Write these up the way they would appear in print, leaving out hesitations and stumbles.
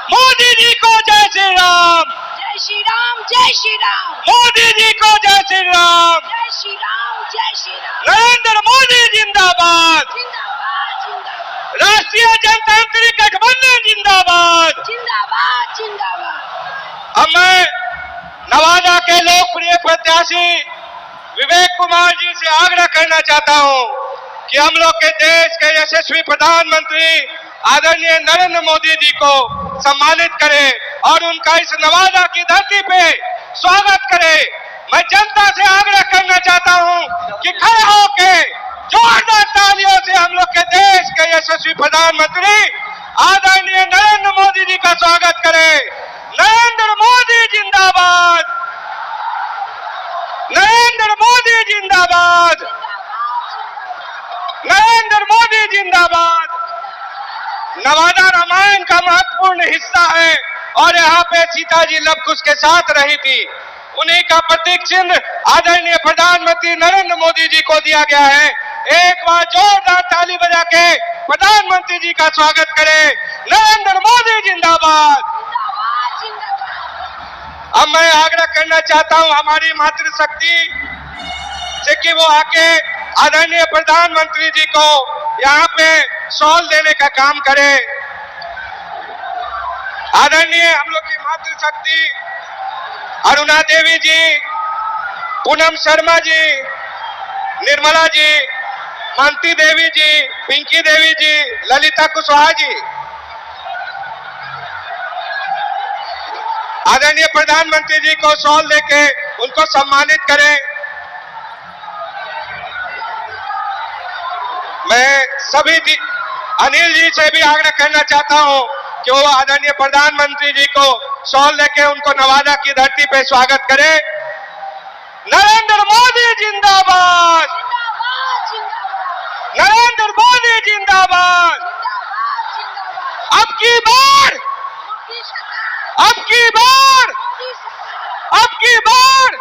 मोदी जी को जय श्री राम। जय श्री राम, जय श्री राम। मोदी जी को जय श्री राम। जय श्री राम, जय श्री राम। नरेंद्र मोदी जिंदाबाद। जिंदाबाद, जिंदाबाद। राष्ट्रीय जनतांत्रिक गठबंधन जिंदाबाद। जिंदाबाद, जिंदाबाद। अब मैं नवादा के लोकप्रिय प्रत्याशी विवेक कुमार जी से आग्रह करना चाहता हूं कि हम लोग के देश के यशस्वी प्रधानमंत्री आदरणीय नरेंद्र मोदी जी को सम्मानित करें और उनका इस नवादा की धरती पे स्वागत करें। मैं जनता से आग्रह करना चाहता हूं कि खड़े होके जोरदार तालियों से हम लोग के देश के यशस्वी प्रधानमंत्री आदरणीय नरेंद्र मोदी जी का स्वागत करें। नरेंद्र मोदी जिंदाबाद। नरेंद्र मोदी जिंदाबाद। नरेंद्र मोदी जिंदाबाद। नवादा रामायण का महत्वपूर्ण हिस्सा है और यहाँ पे सीता जी लव कुश के साथ रही थी। उन्हीं का प्रतीक चिन्ह आदरणीय प्रधानमंत्री नरेंद्र मोदी जी को दिया गया है। एक बार जोरदार ताली बजा के प्रधानमंत्री जी का स्वागत करें। नरेंद्र मोदी जिंदाबाद। अब मैं आग्रह करना चाहता हूं हमारी मातृशक्ति से कि वो आके आदरणीय प्रधानमंत्री जी को यहाँ पे शॉल देने का काम करे। आदरणीय हम लोग की मातृशक्ति अरुणा देवी जी, पूनम शर्मा जी, निर्मला जी, मानती देवी जी, पिंकी देवी जी, ललिता कुशवाहा जी आदरणीय प्रधानमंत्री जी को शॉल देके उनको सम्मानित करें। मैं सभी अनिल जी से भी आग्रह करना चाहता हूं कि वो आदरणीय प्रधानमंत्री जी को शॉल लेके उनको नवादा की धरती पे स्वागत करें। नरेंद्र मोदी जिंदाबाद। नरेंद्र मोदी जिंदाबाद। अब की बार, अब की बार, अब की बार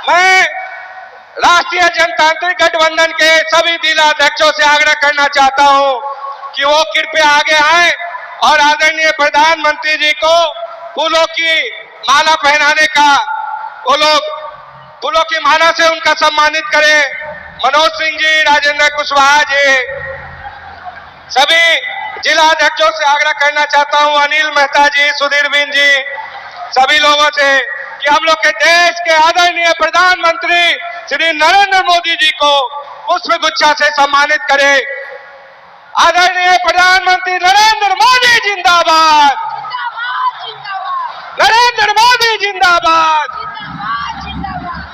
मैं राष्ट्रीय जनतांत्रिक गठबंधन के सभी जिलाध्यक्षों से आग्रह करना चाहता हूं कि वो कृपया आगे आए और आदरणीय प्रधानमंत्री जी को फूलों की माला पहनाने का, वो लोग फूलों की माला से उनका सम्मानित करें। मनोज सिंह जी, राजेंद्र कुशवाहा जी, सभी जिलाध्यक्षों से आग्रह करना चाहता हूं, अनिल मेहता जी, सुधीर बिन जी, सभी लोगों से कि हम लोग के देश के आदरणीय प्रधानमंत्री श्री नरेंद्र मोदी जी को पुष्प गुच्छा से सम्मानित करें। आदरणीय प्रधानमंत्री नरेंद्र मोदी जिंदाबाद। नरेंद्र मोदी जिंदाबाद।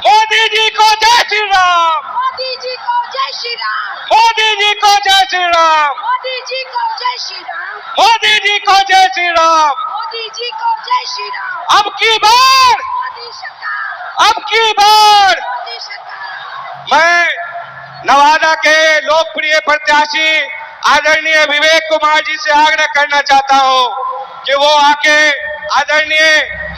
मोदी जी को जय श्री राम। मोदी जी को जय श्री राम। मोदी जी को जय श्री राम। मोदी जी को जय श्री राम। मोदी जी को जय श्री राम। मोदी जी को जय श्री राम। अब की बार, मोदी सरकार, अब की बार मोदी सरकार। मैं नवादा के लोकप्रिय प्रत्याशी आदरणीय विवेक कुमार जी से आग्रह करना चाहता हूं कि वो आके आदरणीय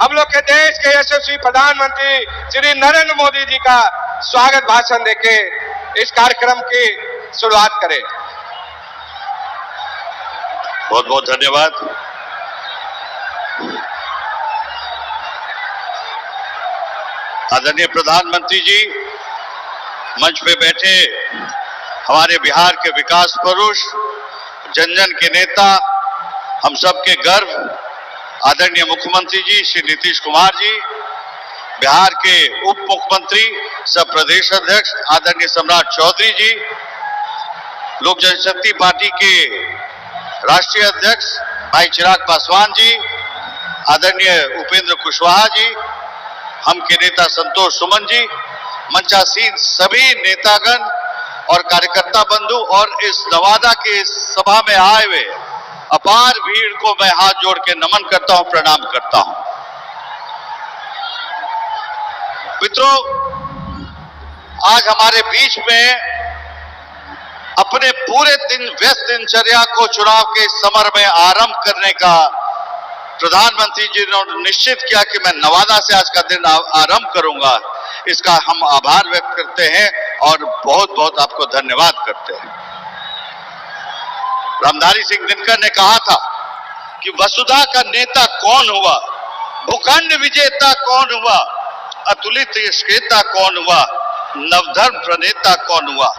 हम लोग के देश के यशस्वी प्रधानमंत्री श्री नरेंद्र मोदी जी का स्वागत भाषण देके इस कार्यक्रम की शुरुआत करें। बहुत बहुत धन्यवाद। आदरणीय प्रधानमंत्री जी, मंच पे बैठे हमारे बिहार के विकास पुरुष, जन जन के नेता, हम सबके गर्व आदरणीय मुख्यमंत्री जी श्री नीतीश कुमार जी, बिहार के उप मुख्यमंत्री सब प्रदेश अध्यक्ष आदरणीय सम्राट चौधरी जी, लोक जनशक्ति पार्टी के राष्ट्रीय अध्यक्ष भाई चिराग पासवान जी, आदरणीय उपेंद्र कुशवाहा जी, हम के नेता संतोष सुमन जी, मंचासीन सभी नेतागण और कार्यकर्ता बंधु और इस नवादा के सभा में आए हुए अपार भीड़ को मैं हाथ जोड़ के नमन करता हूं, प्रणाम करता हूं। मित्रों, आज हमारे बीच में अपने पूरे दिन व्यस्त दिनचर्या को चुनाव के समर में आरंभ करने का प्रधानमंत्री जी ने निश्चित किया कि मैं नवादा से आज का दिन आरंभ करूंगा। इसका हम आभार व्यक्त करते हैं और बहुत बहुत आपको धन्यवाद करते हैं। रामधारी सिंह दिनकर ने कहा था कि वसुधा का नेता कौन हुआ, भूखंड विजेता कौन हुआ, अतुलित यशकेता कौन हुआ, नवधर्म प्रणेता कौन हुआ,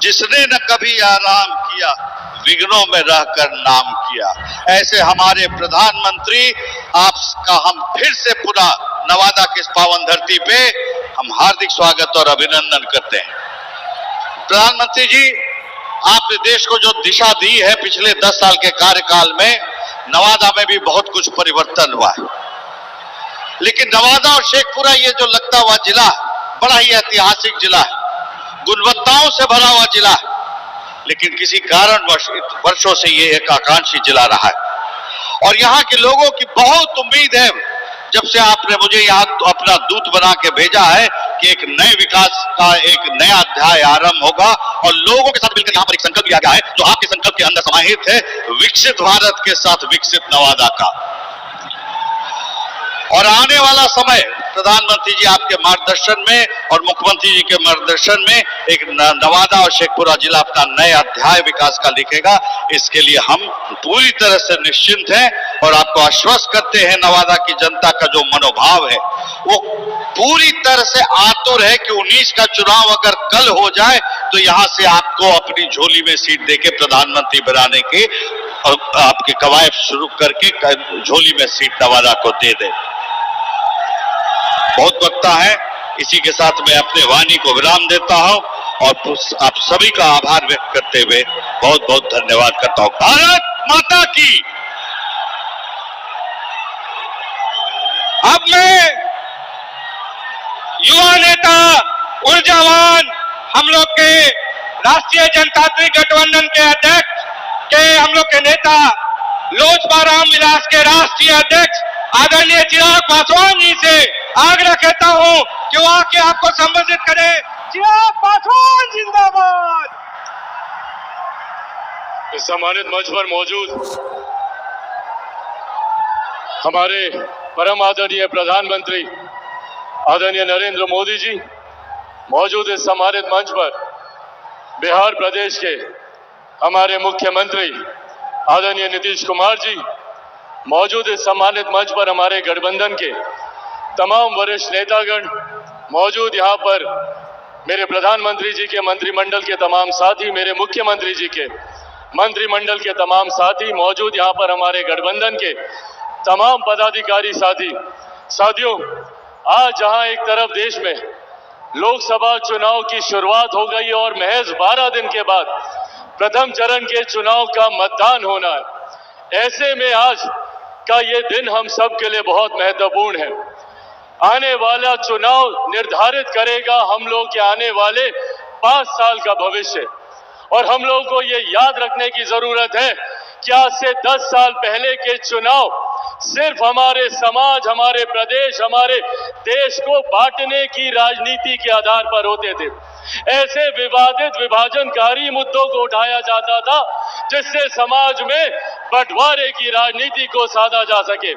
जिसने न कभी आराम किया, विघ्नों में रहकर नाम किया। ऐसे हमारे प्रधानमंत्री आपका हम फिर से पुनः नवादा की इस पावन धरती पे हम हार्दिक स्वागत और अभिनंदन करते हैं। प्रधानमंत्री जी, आपने देश को जो दिशा दी है पिछले 10 साल के कार्यकाल में, नवादा में भी बहुत कुछ परिवर्तन हुआ है। लेकिन नवादा और शेखपुरा ये जो लगता हुआ जिला बड़ा ही ऐतिहासिक जिला है, गुणवत्ताओं से भरा हुआ जिला है, लेकिन किसी कारणवश वर्षों से ये एक आकांक्षी जिला रहा है। और यहाँ के लोगों की बहुत उम्मीद है, जब से आपने मुझे यहाँ अपना दूत बना के भेजा है, कि एक नए विकास का एक नया अध्याय आरंभ होगा और लोगों के साथ मिलकर यहाँ पर एक संकल्प लिया गया है जो आपके संकल्प के अंदर समाहित है, विकसित भारत के साथ विकसित नवादा का। और आने वाला समय प्रधानमंत्री जी आपके मार्गदर्शन में और मुख्यमंत्री जी के मार्गदर्शन में एक नवादा और शेखपुरा जिला अपना नया अध्याय विकास का लिखेगा। इसके लिए हम पूरी तरह से निश्चिंत हैं और आपको आश्वस्त करते हैं, नवादा की जनता का जो मनोभाव है वो पूरी तरह से आतुर है कि 19 का चुनाव अगर कल हो जाए तो यहां से आपको अपनी झोली में सीट देके प्रधानमंत्री बनाने के आपके कवायद शुरू करके झोली में सीट नवादा को दे दे। बहुत वक्ता है, इसी के साथ मैं अपने वाणी को विराम देता हूं और आप सभी का आभार व्यक्त करते हुए बहुत बहुत धन्यवाद करता हूं। भारत माता की। अब मैं युवा नेता, ऊर्जावान, हम लोग के राष्ट्रीय जनतांत्रिक गठबंधन के अध्यक्ष के हम लोग के नेता लोजपा रामविलास के राष्ट्रीय अध्यक्ष आदरणीय चिराग पासवान जी से आग्रह करता हूं कि वो आके आपको संबोधित करें। चिराग पासवान जिंदाबाद। इस सम्मानित मंच पर मौजूद हमारे परम आदरणीय प्रधानमंत्री आदरणीय नरेंद्र मोदी जी, मौजूद इस सम्मानित मंच पर बिहार प्रदेश के हमारे मुख्यमंत्री आदरणीय नीतीश कुमार जी, मौजूद इस सम्मानित मंच पर हमारे गठबंधन के तमाम वरिष्ठ नेतागण, मौजूद यहाँ पर मेरे प्रधानमंत्री जी के मंत्रिमंडल के तमाम साथी, मेरे मुख्यमंत्री जी के मंत्रिमंडल के तमाम साथी, मौजूद यहाँ पर हमारे गठबंधन के तमाम पदाधिकारी साथियों, आज जहाँ एक तरफ देश में लोकसभा चुनाव की शुरुआत हो गई और महज 12 दिन के बाद प्रथम चरण के चुनाव का मतदान होना है, ऐसे में आज का ये दिन हम सब के लिए बहुत महत्वपूर्ण है। आने वाला चुनाव निर्धारित करेगा हम लोग के आने वाले 5 साल का भविष्य, और हम लोग को ये याद रखने की जरूरत है कि आज से 10 साल पहले के चुनाव सिर्फ हमारे समाज, हमारे प्रदेश, हमारे देश को बांटने की राजनीति के आधार पर होते थे। ऐसे विवादित विभाजनकारी मुद्दों को उठाया जाता था जिससे समाज में बंटवारे की राजनीति को साधा जा सके।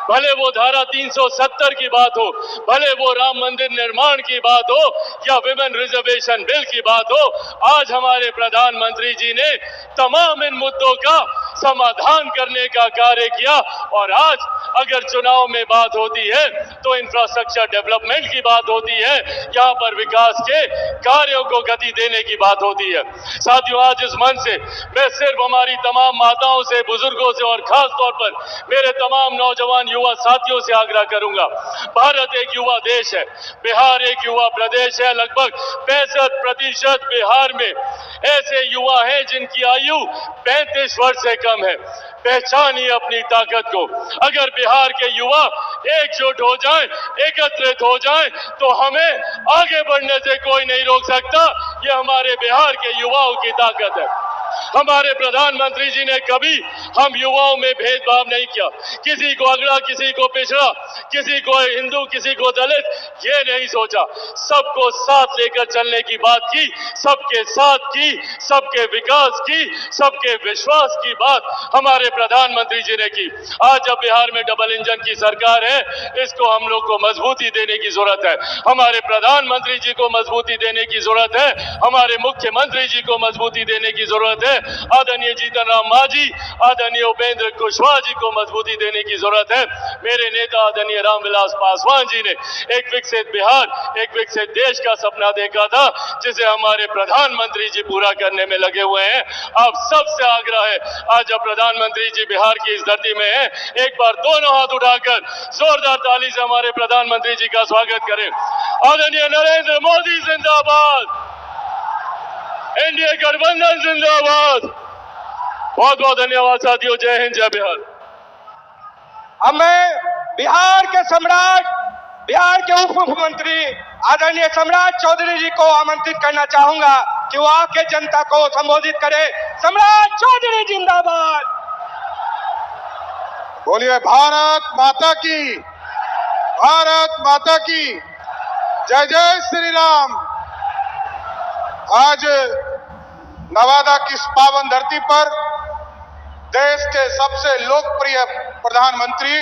भले वो धारा 370 की बात हो, भले वो राम मंदिर निर्माण की बात हो या विमेन रिजर्वेशन बिल की बात हो, आज हमारे प्रधानमंत्री जी ने तमाम इन मुद्दों का समाधान करने का कार्य किया। और आज अगर चुनाव में बात होती है तो इंफ्रास्ट्रक्चर डेवलपमेंट की बात होती है, यहाँ पर विकास के कार्यों को गति देने की बात होती है। साथियों, आज इस मंच से मैं सिर्फ हमारी तमाम माताओं से, बुजुर्गों से और खास तौर पर मेरे तमाम नौजवान युवा साथियों से आग्रह करूंगा, भारत एक युवा देश है, बिहार एक युवा प्रदेश है। लगभग 65% बिहार में ऐसे युवा हैं जिनकी आयु 35 वर्ष से कम है। पहचानिए अपनी ताकत को। अगर बिहार के युवा एकजुट हो जाएं, एकत्रित हो जाएं, तो हमें आगे बढ़ने से कोई नहीं रोक सकता। ये हमारे बिहार के युवाओं की ताकत है। हमारे प्रधानमंत्री जी ने कभी हम युवाओं में भेदभाव नहीं किया, किसी को अगड़ा, किसी को पिछड़ा, किसी को हिंदू, किसी को दलित, ये नहीं सोचा। सबको साथ लेकर चलने की बात की, सबके साथ की, सबके विकास की, सबके विश्वास की बात हमारे प्रधानमंत्री जी ने की। आज जब बिहार में डबल इंजन की सरकार है, इसको हम लोग को मजबूती देने की जरूरत है। हमारे प्रधानमंत्री जी को मजबूती देने की जरूरत है, हमारे मुख्यमंत्री जी को मजबूती देने की जरूरत है। आदरणीय जीतन राम मांझी, आदरणीय आदरणीय उपेंद्र कुशवाहा जी को मजबूती देने की जरूरत है। मेरे नेता आदरणीय रामविलास पासवान जी ने एक विकसित बिहार, एक विकसित देश का सपना देखा था, जिसे हमारे प्रधानमंत्री जी पूरा करने में लगे हुए हैं। आप सबसे आग्रह है, आज जब प्रधानमंत्री जी बिहार की इस धरती में है, एक बार दोनों हाथ उठाकर जोरदार ताली से हमारे प्रधानमंत्री जी का स्वागत करें। आदरणीय नरेंद्र मोदी जिंदाबाद, एनडीए गठबंधन जिंदाबाद। बहुत बहुत धन्यवाद साथियों। जय हिंद, जय बिहार। अब मैं बिहार के सम्राट, बिहार के उप मुख्यमंत्री आदरणीय सम्राट चौधरी जी को आमंत्रित करना चाहूंगा कि वो आके जनता को संबोधित करे। सम्राट चौधरी जिंदाबाद। बोलिए भारत माता की, भारत माता की जय। जय श्री राम। आज नवादा की इस पावन धरती पर देश के सबसे लोकप्रिय प्रधानमंत्री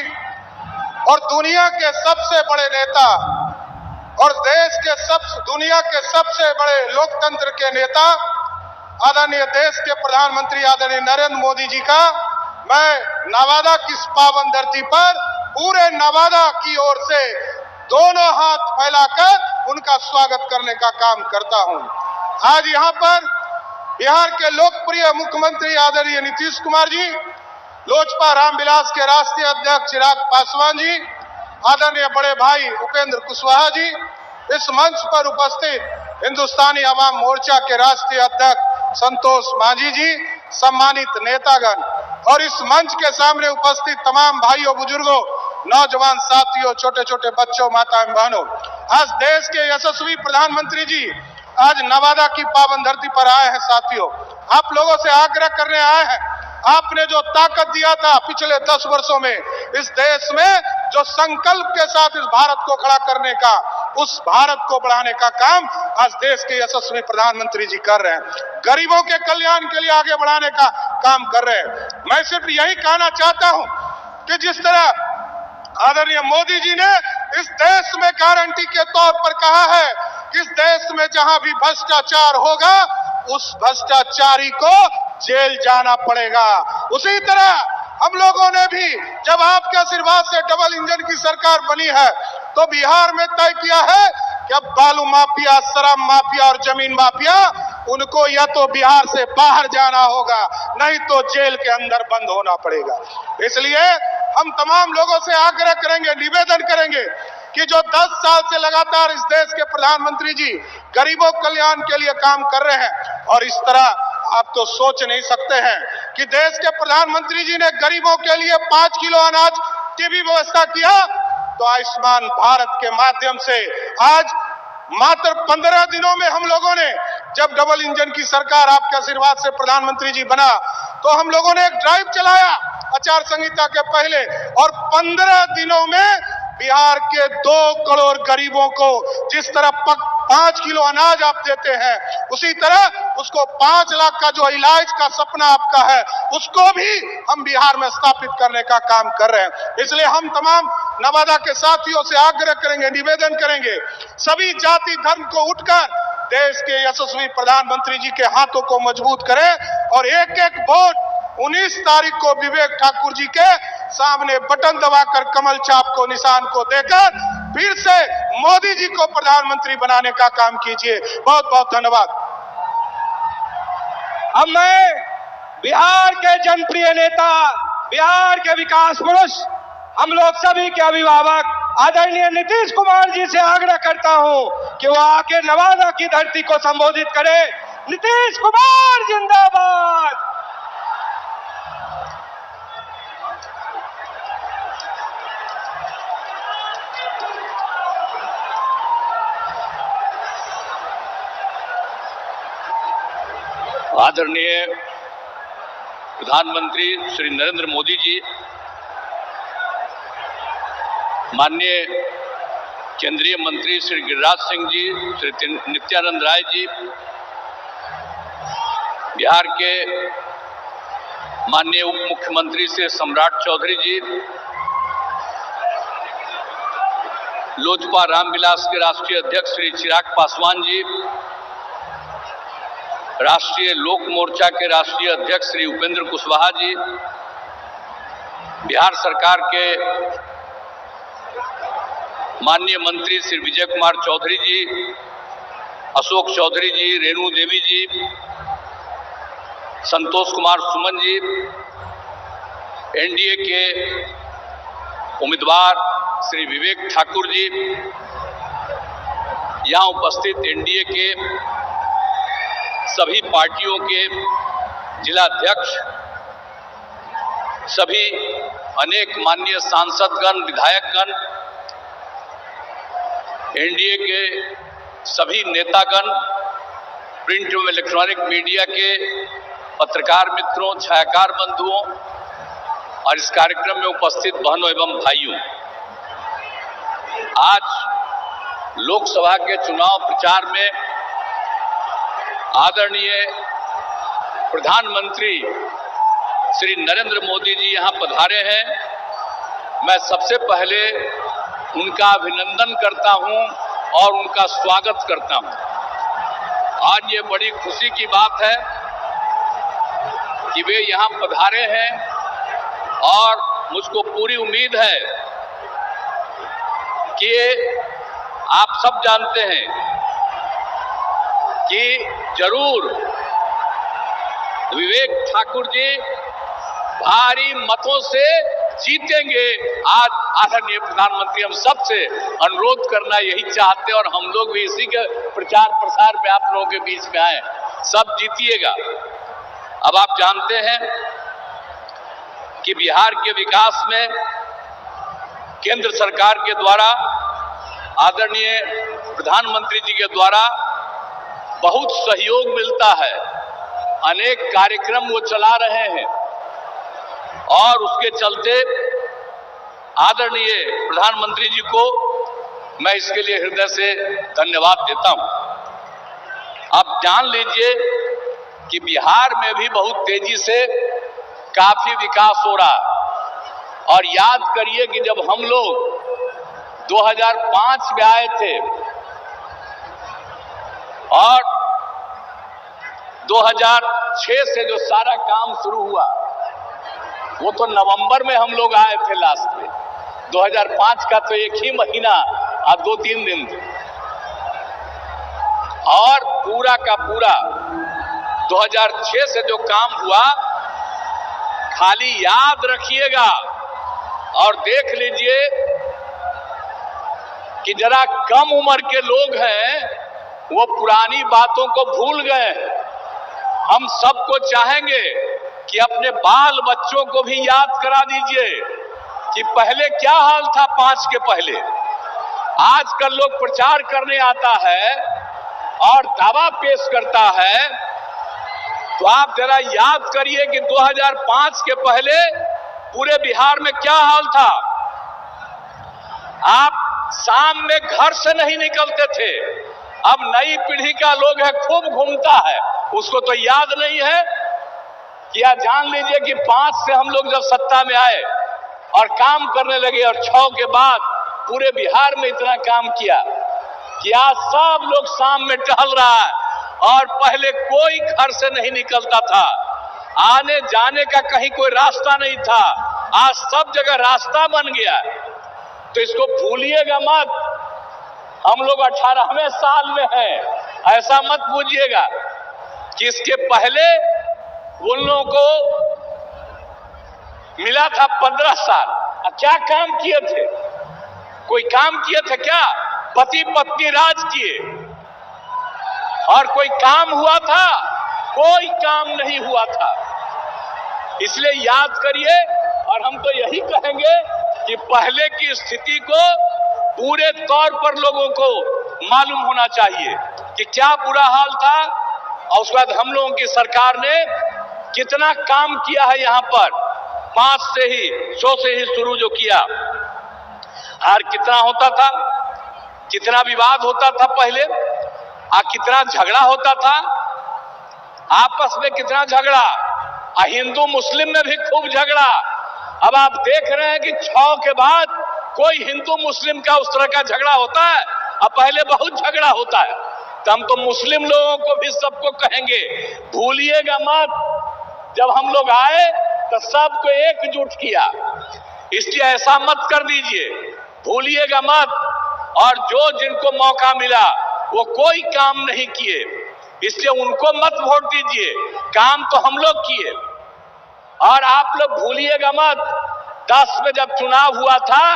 और दुनिया के सबसे बड़े नेता और देश के दुनिया के सबसे बड़े लोकतंत्र के नेता आदरणीय देश के प्रधानमंत्री आदरणीय नरेंद्र मोदी जी का मैं नवादा की इस पावन धरती पर पूरे नवादा की ओर से दोनों हाथ फैलाकर उनका स्वागत करने का काम करता हूं। आज यहां पर बिहार के लोकप्रिय मुख्यमंत्री आदरणीय नीतीश कुमार जी, लोजपा रामविलास के राष्ट्रीय अध्यक्ष चिराग पासवान जी, आदरणीय बड़े भाई उपेंद्र कुशवाहा जी, इस मंच पर उपस्थित हिंदुस्तानी अवाम मोर्चा के राष्ट्रीय अध्यक्ष संतोष मांझी जी, सम्मानित नेतागण और इस मंच के सामने उपस्थित तमाम भाइयों, बुजुर्गों, नौजवान साथियों, छोटे छोटे बच्चों, माता एवं बहनों, आज देश के यशस्वी प्रधानमंत्री जी आज नवादा की पावन धरती पर आए हैं। साथियों, आप लोगों से आग्रह करने आए हैं, आपने जो ताकत दिया था पिछले 10 वर्षों में इस देश में, जो संकल्प के साथ इस भारत को खड़ा करने का, उस भारत को बढ़ाने का काम आज देश के यशस्वी प्रधानमंत्री जी कर रहे हैं। गरीबों के कल्याण के लिए आगे बढ़ाने का काम कर रहे हैं। मैं सिर्फ यही कहना चाहता हूं कि जिस तरह आदरणीय मोदी जी ने इस देश में गारंटी के तौर पर कहा है कि इस देश में जहां भी भ्रष्टाचार होगा उस भ्रष्टाचारी को जेल जाना पड़ेगा, उसी तरह हम लोगों ने भी जब आपके आशीर्वाद से डबल इंजन की सरकार बनी है तो बिहार में तय किया है कि अब बालू माफिया, शराब माफिया और जमीन माफिया, उनको या तो बिहार से बाहर जाना होगा, नहीं तो जेल के अंदर बंद होना पड़ेगा। इसलिए हम तमाम लोगों से आग्रह करेंगे, निवेदन करेंगे कि जो 10 साल से लगातार इस देश के प्रधानमंत्री जी गरीबों कल्याण के लिए काम कर रहे हैं, और इस तरह आप तो सोच नहीं सकते हैं कि देश के प्रधानमंत्री जी ने गरीबों के लिए 5 किलो अनाज की भी व्यवस्था किया, तो आयुष्मान भारत के माध्यम से आज मात्र 15 दिनों में हम लोगों ने, जब डबल इंजन की सरकार आपके आशीर्वाद से प्रधानमंत्री जी बना, तो हम लोगों ने एक ड्राइव चलाया आचार संहिता के पहले, और 15 दिनों में बिहार के 2 करोड़ गरीबों को जिस तरह 5 किलो अनाज आप देते हैं, उसी तरह उसको 5 लाख का जो इलाज का सपना आपका है, उसको भी हम बिहार में स्थापित करने का काम कर रहे हैं। इसलिए हम तमाम नवादा के साथियों से आग्रह करेंगे, निवेदन करेंगे, सभी जाति धर्म को उठकर देश के यशस्वी प्रधानमंत्री जी के हाथों को मजबूत करें और एक एक वोट 19 तारीख को विवेक ठाकुर जी के सामने बटन दबाकर कमल छाप को, निशान को देकर फिर से मोदी जी को प्रधानमंत्री बनाने का काम कीजिए। बहुत बहुत धन्यवाद। अब मैं बिहार के जनप्रिय नेता, बिहार के विकास पुरुष, हम लोग सभी के अभिभावक आदरणीय नीतीश कुमार जी से आग्रह करता हूं कि वो आके नवादा की धरती को संबोधित करें। नीतीश कुमार जिंदाबाद। आदरणीय प्रधानमंत्री श्री नरेंद्र मोदी जी, माननीय केंद्रीय मंत्री श्री गिरिराज सिंह जी, श्री नित्यानंद राय जी, बिहार के माननीय उप मुख्यमंत्री श्री सम्राट चौधरी जी, लोजपा रामविलास के राष्ट्रीय अध्यक्ष श्री चिराग पासवान जी, राष्ट्रीय लोक मोर्चा के राष्ट्रीय अध्यक्ष श्री उपेंद्र कुशवाहा जी, बिहार सरकार के माननीय मंत्री श्री विजय कुमार चौधरी जी, अशोक चौधरी जी, रेणु देवी जी, संतोष कुमार सुमन जी, एनडीए के उम्मीदवार श्री विवेक ठाकुर जी, यहाँ उपस्थित एनडीए के सभी पार्टियों के जिलाध्यक्ष, सभी अनेक माननीय सांसदगण, विधायकगण, एनडीए के सभी नेतागण, प्रिंट एवं इलेक्ट्रॉनिक मीडिया के पत्रकार मित्रों, छायाकार बंधुओं और इस कार्यक्रम में उपस्थित बहनों एवं भाइयों, आज लोकसभा के चुनाव प्रचार में आदरणीय प्रधानमंत्री श्री नरेंद्र मोदी जी यहाँ पधारे हैं। मैं सबसे पहले उनका अभिनंदन करता हूं और उनका स्वागत करता हूं। आज ये बड़ी खुशी की बात है कि वे यहाँ पधारे हैं और मुझको पूरी उम्मीद है कि आप सब जानते हैं कि जरूर विवेक ठाकुर जी भारी मतों से जीतेंगे। आज आदरणीय प्रधानमंत्री हम सबसे अनुरोध करना यही चाहते हैं और हम लोग भी इसी के प्रचार प्रसार में आप लोगों के बीच में आए, सब जीतिएगा। अब आप जानते हैं कि बिहार के विकास में केंद्र सरकार के द्वारा, आदरणीय प्रधानमंत्री जी के द्वारा बहुत सहयोग मिलता है। अनेक कार्यक्रम वो चला रहे हैं और उसके चलते आदरणीय प्रधानमंत्री जी को मैं इसके लिए हृदय से धन्यवाद देता हूं। आप जान लीजिए कि बिहार में भी बहुत तेजी से काफी विकास हो रहा है। और याद करिए कि जब हम लोग 2005 में आए थे और 2006 से जो सारा काम शुरू हुआ वो तो नवंबर में हम लोग आए थे लास्ट में। 2005 का तो एक ही महीना और 2-3 दिन थे और पूरा का पूरा 2006 से जो काम हुआ, खाली याद रखिएगा और देख लीजिए कि जरा कम उम्र के लोग हैं वो पुरानी बातों को भूल गए। हम सबको चाहेंगे कि अपने बाल बच्चों को भी याद करा दीजिए कि पहले क्या हाल था 5 के पहले। आजकल लोग प्रचार करने आता है और दावा पेश करता है, तो आप जरा याद करिए कि 2005 के पहले पूरे बिहार में क्या हाल था। आप शाम में घर से नहीं निकलते थे। अब नई पीढ़ी का लोग है खूब घूमता है, उसको तो याद नहीं है। क्या जान लीजिए कि 5 से हम लोग जब सत्ता में आए और काम करने लगे और 6 के बाद पूरे बिहार में इतना काम किया कि आज सब लोग शाम में टहल रहा है और पहले कोई घर से नहीं निकलता था। आने जाने का कहीं कोई रास्ता नहीं था, आज सब जगह रास्ता बन गया। तो इसको भूलिएगा मत। हम लोग 18वें साल में हैं, ऐसा मत बूझिएगा कि इसके पहले उन लोगों को मिला था 15 साल। क्या काम किए थे? कोई काम किए थे क्या? पति पत्नी राज किए और कोई काम हुआ था? कोई काम नहीं हुआ था। इसलिए याद करिए और हम तो यही कहेंगे कि पहले की स्थिति को पूरे तौर पर लोगों को मालूम होना चाहिए कि क्या बुरा हाल था और उसके बाद हम लोगों की सरकार ने कितना काम किया है। यहाँ पर 5 से ही 100 से ही शुरू जो किया, और कितना होता था, कितना विवाद होता था पहले, कितना झगड़ा होता था आपस में, कितना झगड़ा, हिंदू मुस्लिम में भी खूब झगड़ा। अब आप देख रहे हैं कि 6 के बाद कोई हिंदू मुस्लिम का उस तरह का झगड़ा होता है? अब पहले बहुत झगड़ा होता है। तो हम तो मुस्लिम लोगों को भी सबको कहेंगे, भूलिएगा मत, जब हम लोग आए तो सबको एकजुट किया। इसलिए ऐसा मत कर दीजिए, भूलिएगा मत। और जो जिनको मौका मिला वो कोई काम नहीं किए, इसलिए उनको मत वोट दीजिए। काम तो हम लोग किए। और आप लोग भूलिएगा मत, 10 में जब चुनाव हुआ था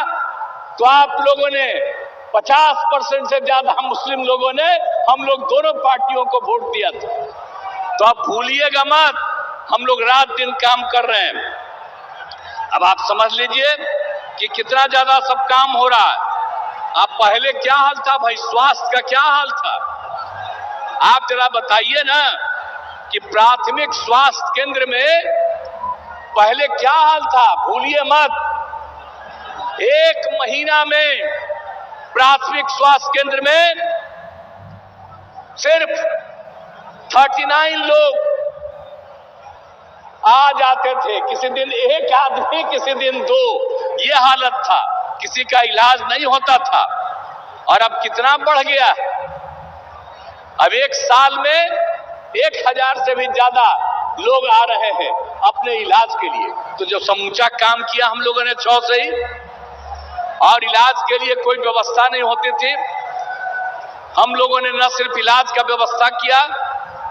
तो आप लोगों ने 50% से ज्यादा मुस्लिम लोगों ने हम लोग दोनों पार्टियों को वोट दिया था। तो आप भूलिएगा मत, हम लोग रात दिन काम कर रहे हैं। अब आप समझ लीजिए कि कितना ज्यादा सब काम हो रहा है। अब पहले क्या हाल था भाई, स्वास्थ्य का क्या हाल था? आप जरा बताइए ना कि प्राथमिक स्वास्थ्य केंद्र में पहले क्या हाल था, भूलिए मत। 1 महीना में प्राथमिक स्वास्थ्य केंद्र में सिर्फ 39 लोग आ जाते थे, किसी दिन 1 आदमी, किसी दिन 2, ये हालत था। किसी का इलाज नहीं होता था। और अब कितना बढ़ गया, अब 1 साल में 1000 से भी ज्यादा लोग आ रहे हैं अपने इलाज के लिए। तो जो समूचा काम किया हम लोगों ने 6 से ही, और इलाज के लिए कोई व्यवस्था नहीं होती थी। हम लोगों ने न सिर्फ इलाज का व्यवस्था किया,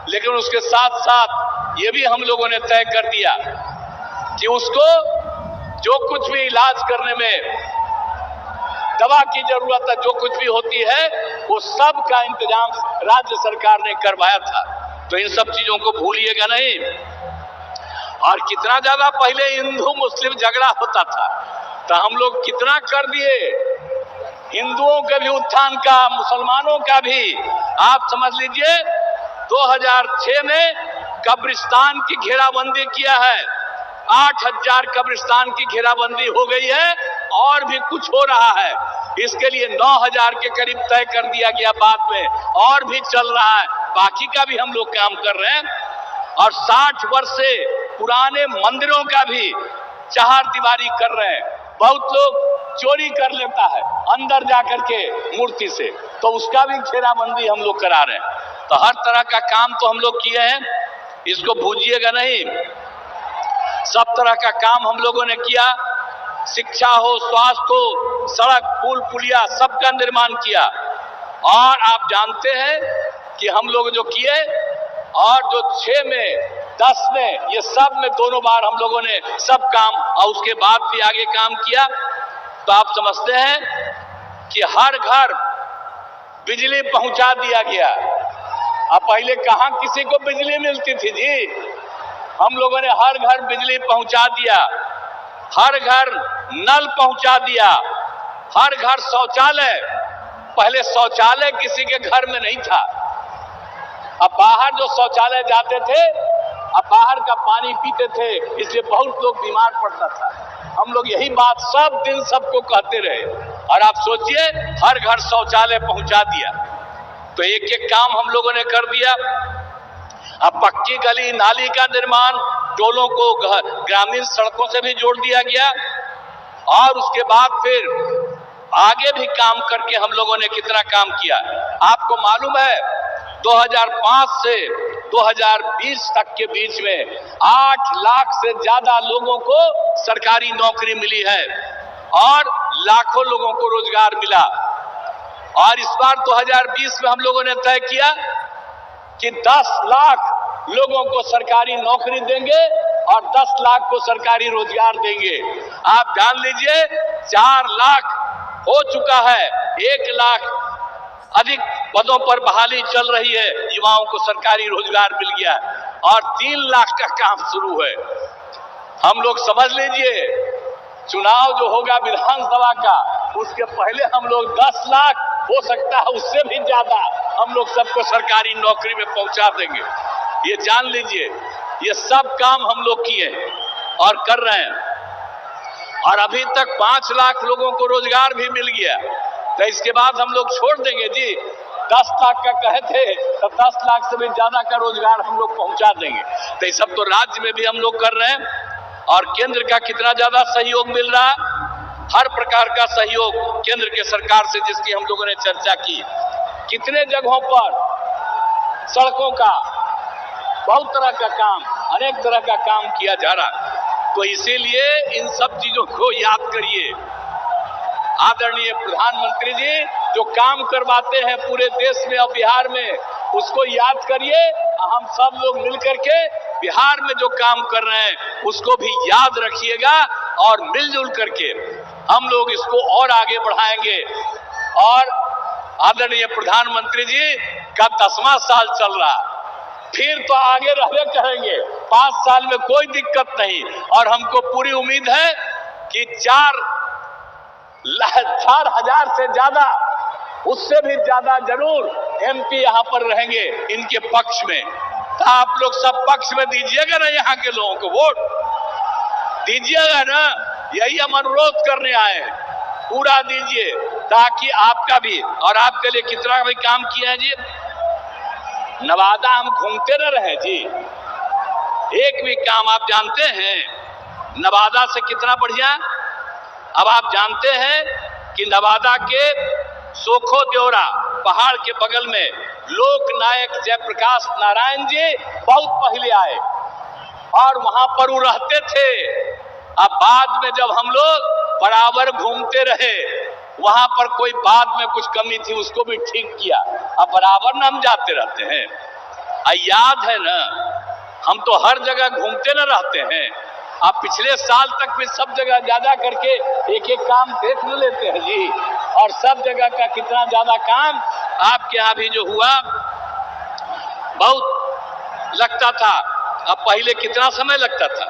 लेकिन उसके साथ साथ ये भी हम लोगों ने तय कर दिया कि उसको जो कुछ भी इलाज करने में दवा की जरूरत है, जो कुछ भी होती है, वो सब का इंतजाम राज्य सरकार ने करवाया था। तो इन सब चीजों को भूलिएगा नहीं। और कितना ज्यादा पहले हिंदू मुस्लिम झगड़ा होता था, तो हम लोग कितना कर दिए, हिंदुओं के भी उत्थान का, मुसलमानों का भी। आप समझ लीजिए 2006 में कब्रिस्तान की घेराबंदी किया है, 8000 कब्रिस्तान की घेराबंदी हो गई है, और भी कुछ हो रहा है। इसके लिए 9000 के करीब तय कर दिया गया बाद में, और भी चल रहा है। बाकी का भी हम लोग काम कर रहे हैं। और 60 वर्ष से पुराने मंदिरों का भी चार दीवारी कर रहे हैं। बहुत लोग चोरी कर लेता है अंदर जाकर के मूर्ति से, तो उसका भी घेराबंदी हम लोग करा रहे हैं। तो हर तरह का काम तो हम लोग किए हैं, इसको भूलिएगा नहीं। सब तरह का काम हम लोगों ने किया, शिक्षा हो, स्वास्थ्य हो, सड़क पुल पुलिया सबका निर्माण किया। और आप जानते हैं कि हम लोग जो किए, और जो 6 में 10 में, ये सब में दोनों बार हम लोगों ने सब काम, और उसके बाद भी आगे काम किया। तो आप समझते हैं कि हर घर बिजली पहुंचा दिया गया। अब पहले कहां किसी को बिजली मिलती थी जी, हम लोगों ने हर घर बिजली पहुंचा दिया, हर घर नल पहुंचा दिया, हर घर शौचालय। पहले शौचालय किसी के घर में नहीं था। अब बाहर जो शौचालय जाते थे, अब बाहर का पानी पीते थे, इसलिए बहुत लोग बीमार पड़ता था। हम लोग यही बात सब दिन सबको कहते रहे, और आप सोचिए हर घर शौचालय पहुंचा दिया। तो एक एक काम हम लोगों ने कर दिया। अब पक्की गली नाली का निर्माण, टोलों को ग्रामीण सड़कों से भी जोड़ दिया गया। और उसके बाद फिर आगे भी काम करके हम लोगों ने कितना काम किया। आपको मालूम है 2005 से 2020 तक के बीच में 8 लाख से ज्यादा लोगों को सरकारी नौकरी मिली है, और लाखों लोगों को रोजगार मिला। और इस बार 2020 में हम लोगों ने तय किया कि 10 लाख लोगों को सरकारी नौकरी देंगे और 10 लाख को सरकारी रोजगार देंगे। आप जान लीजिए 4 लाख हो चुका है, 1 लाख अधिक पदों पर बहाली चल रही है, युवाओं को सरकारी रोजगार मिल गया है, और 3 लाख का काम शुरू है। हम लोग समझ लीजिए चुनाव जो होगा विधानसभा का, उसके पहले हम लोग 10 लाख, हो सकता है उससे भी ज्यादा, हम लोग सबको सरकारी नौकरी में पहुंचा देंगे। ये जान लीजिए, ये सब काम हम लोग किए और कर रहे हैं। और अभी तक 5 लाख लोगों को रोजगार भी मिल गया। तो इसके बाद हम लोग छोड़ देंगे जी, 10 लाख का कहे थे, तो 10 लाख से भी ज्यादा का रोजगार हम लोग पहुंचा देंगे। तो ये सब तो राज्य में भी हम लोग कर रहे हैं। और केंद्र का कितना ज्यादा सहयोग मिल रहा है, हर प्रकार का सहयोग केंद्र के सरकार से, जिसकी हम लोगों ने चर्चा की। कितने जगहों पर सड़कों का, बहुत तरह का काम, अनेक तरह का काम किया जा रहा है। तो इसीलिए इन सब चीजों को याद करिए। आदरणीय प्रधानमंत्री जी जो काम करवाते हैं पूरे देश में और बिहार में, उसको याद करिए। हम सब लोग मिलकर के बिहार में जो काम कर रहे हैं उसको भी याद रखिएगा और मिलजुल करके हम लोग इसको और आगे बढ़ाएंगे। और आदरणीय प्रधानमंत्री जी का 10वां साल चल रहा, फिर तो आगे रहने करेंगे। 5 साल में कोई दिक्कत नहीं और हमको पूरी उम्मीद है कि 4,000 से ज्यादा, उससे भी ज्यादा जरूर एमपी यहाँ पर रहेंगे इनके पक्ष में। तो आप लोग सब पक्ष में दीजिएगा ना, यहाँ के लोगों को वोट दीजिएगा ना, यही हम अनुरोध करने आए हैं। पूरा दीजिए ताकि आपका भी और आपके लिए कितना भी काम किया है जी। नवादा हम घूमते न रहे जी, एक भी काम आप जानते हैं नवादा से कितना बढ़िया। अब आप जानते हैं कि नवादा के सोखो देवरा पहाड़ के बगल में लोक नायक जयप्रकाश नारायण जी बहुत पहले आए और वहां पर वो रहते थे। अब बाद में जब हम लोग बराबर घूमते रहे, वहां पर कोई बाद में कुछ कमी थी उसको भी ठीक किया। अब बराबर न हम जाते रहते हैं, याद है ना, हम तो हर जगह घूमते न रहते हैं। आप पिछले साल तक भी सब जगह ज्यादा करके एक एक काम देख न लेते हैं जी, और सब जगह का कितना ज्यादा काम आपके यहाँ भी जो हुआ बहुत लगता था। अब पहले कितना समय लगता था,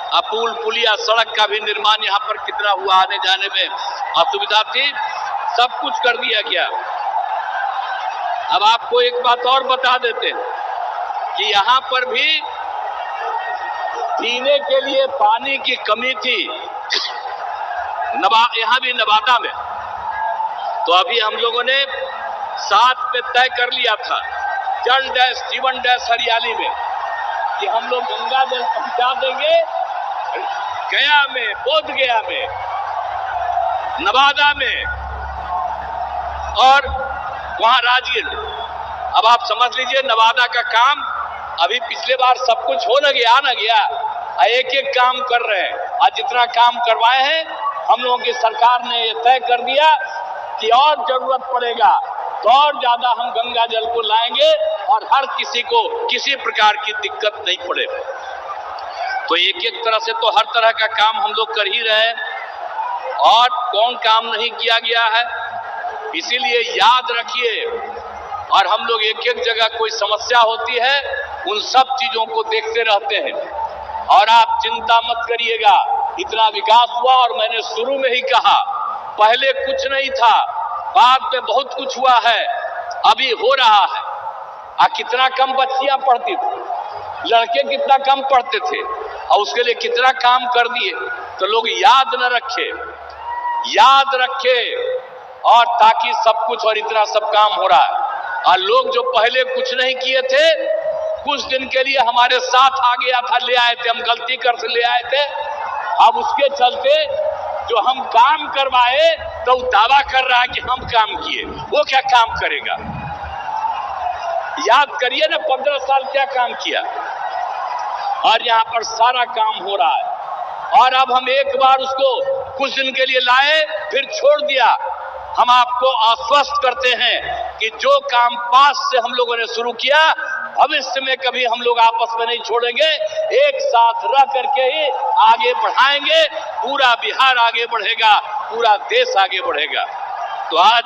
अब पुल पुलिया सड़क का भी निर्माण यहाँ पर कितना हुआ, आने जाने में असुविधा थी, सब कुछ कर दिया गया। अब आपको एक बात और बता देते हैं कि यहाँ पर भी पीने के लिए पानी की कमी थी यहाँ भी नवादा में। तो अभी हम लोगों ने साथ में तय कर लिया था जल डैश जीवन डैश हरियाली में कि हम लोग गंगा जल पहुंचा देंगे गया में, बोध गया में, नवादा में और वहां राजगीर। अब आप समझ लीजिए नवादा का काम अभी पिछले बार सब कुछ हो न गया, एक एक काम कर रहे हैं। आज जितना काम करवाए हैं हम लोगों की सरकार ने ये तय कर दिया कि और जरूरत पड़ेगा तो और ज्यादा हम गंगा जल को लाएंगे और हर किसी को किसी प्रकार की दिक्कत नहीं पड़े। तो एक एक तरह से तो हर तरह का काम हम लोग कर ही रहे हैं और कौन काम नहीं किया गया है, इसीलिए याद रखिए। और हम लोग एक एक जगह कोई समस्या होती है उन सब चीजों को देखते रहते हैं। और आप चिंता मत करिएगा, इतना विकास हुआ और मैंने शुरू में ही कहा पहले कुछ नहीं था, बाद में बहुत कुछ हुआ है, अभी हो रहा है। कितना कम बच्चियां पढ़ती थी, लड़के कितना कम पढ़ते थे और उसके लिए कितना काम कर दिए। तो लोग याद न रखे, याद रखे और ताकि सब कुछ और इतना सब काम हो रहा है। और लोग जो पहले कुछ नहीं किए थे कुछ दिन के लिए हमारे साथ आ गया था, ले आए थे, हम गलती कर से ले आए थे। अब उसके चलते जो हम काम करवाए तो दावा कर रहा है कि हम काम किए, वो क्या काम करेगा। याद करिए ना 15 साल क्या काम किया और यहाँ पर सारा काम हो रहा है। और अब हम एक बार उसको कुछ दिन के लिए लाए फिर छोड़ दिया। हम आपको आश्वस्त करते हैं कि जो काम पास से हम लोगों ने शुरू किया भविष्य में कभी हम लोग आपस में नहीं छोड़ेंगे, एक साथ रह करके ही आगे बढ़ाएंगे। पूरा बिहार आगे बढ़ेगा, पूरा देश आगे बढ़ेगा। तो आज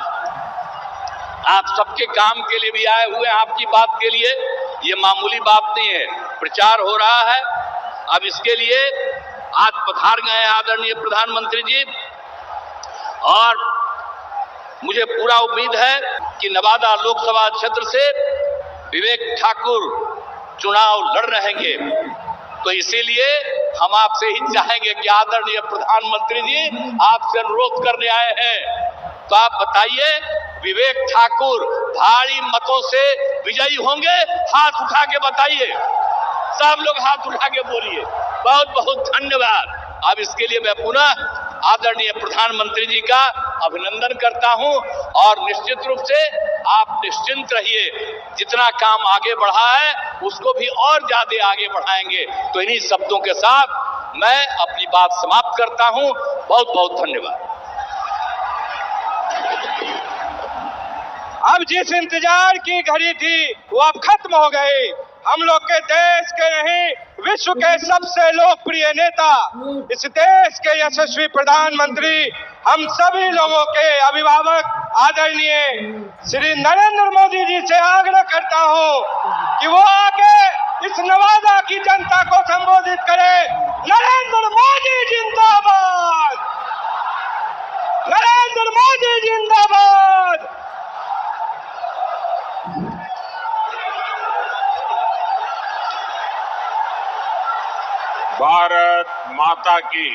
आप सबके काम के लिए भी आए हुए हैं, आपकी बात के लिए, ये मामूली बात नहीं है। प्रचार हो रहा है, अब इसके लिए आज पधार गए आदरणीय प्रधानमंत्री जी। और मुझे पूरा उम्मीद है कि नवादा लोकसभा क्षेत्र से विवेक ठाकुर चुनाव लड़ रहेंगे। तो इसीलिए हम आपसे ही चाहेंगे कि आदरणीय प्रधानमंत्री जी आपसे अनुरोध करने आए हैं, तो आप बताइए विवेक ठाकुर भारी मतों से विजयी होंगे? हाथ उठा के बताइए, सब लोग हाथ उठा के बोलिए। बहुत बहुत धन्यवाद। अब इसके लिए मैं पुनः आदरणीय प्रधानमंत्री जी का अभिनंदन करता हूं और निश्चित रूप से आप निश्चिंत रहिए, जितना काम आगे बढ़ा है उसको भी और ज्यादा आगे बढ़ाएंगे। तो इन्हीं शब्दों के साथ मैं अपनी बात समाप्त करता हूं। बहुत बहुत धन्यवाद। अब जिस इंतजार की घड़ी थी वो अब खत्म हो गई। हम लोग के देश के नहीं विश्व के सबसे लोकप्रिय नेता, इस देश के यशस्वी प्रधानमंत्री, हम सभी लोगों के अभिभावक आदरणीय श्री नरेंद्र मोदी जी से आग्रह करता हूं कि वो आके इस नवादा की जनता को संबोधित करें। नरेंद्र मोदी जिंदाबाद, नरेंद्र मोदी जिंदाबाद। भारत माता की,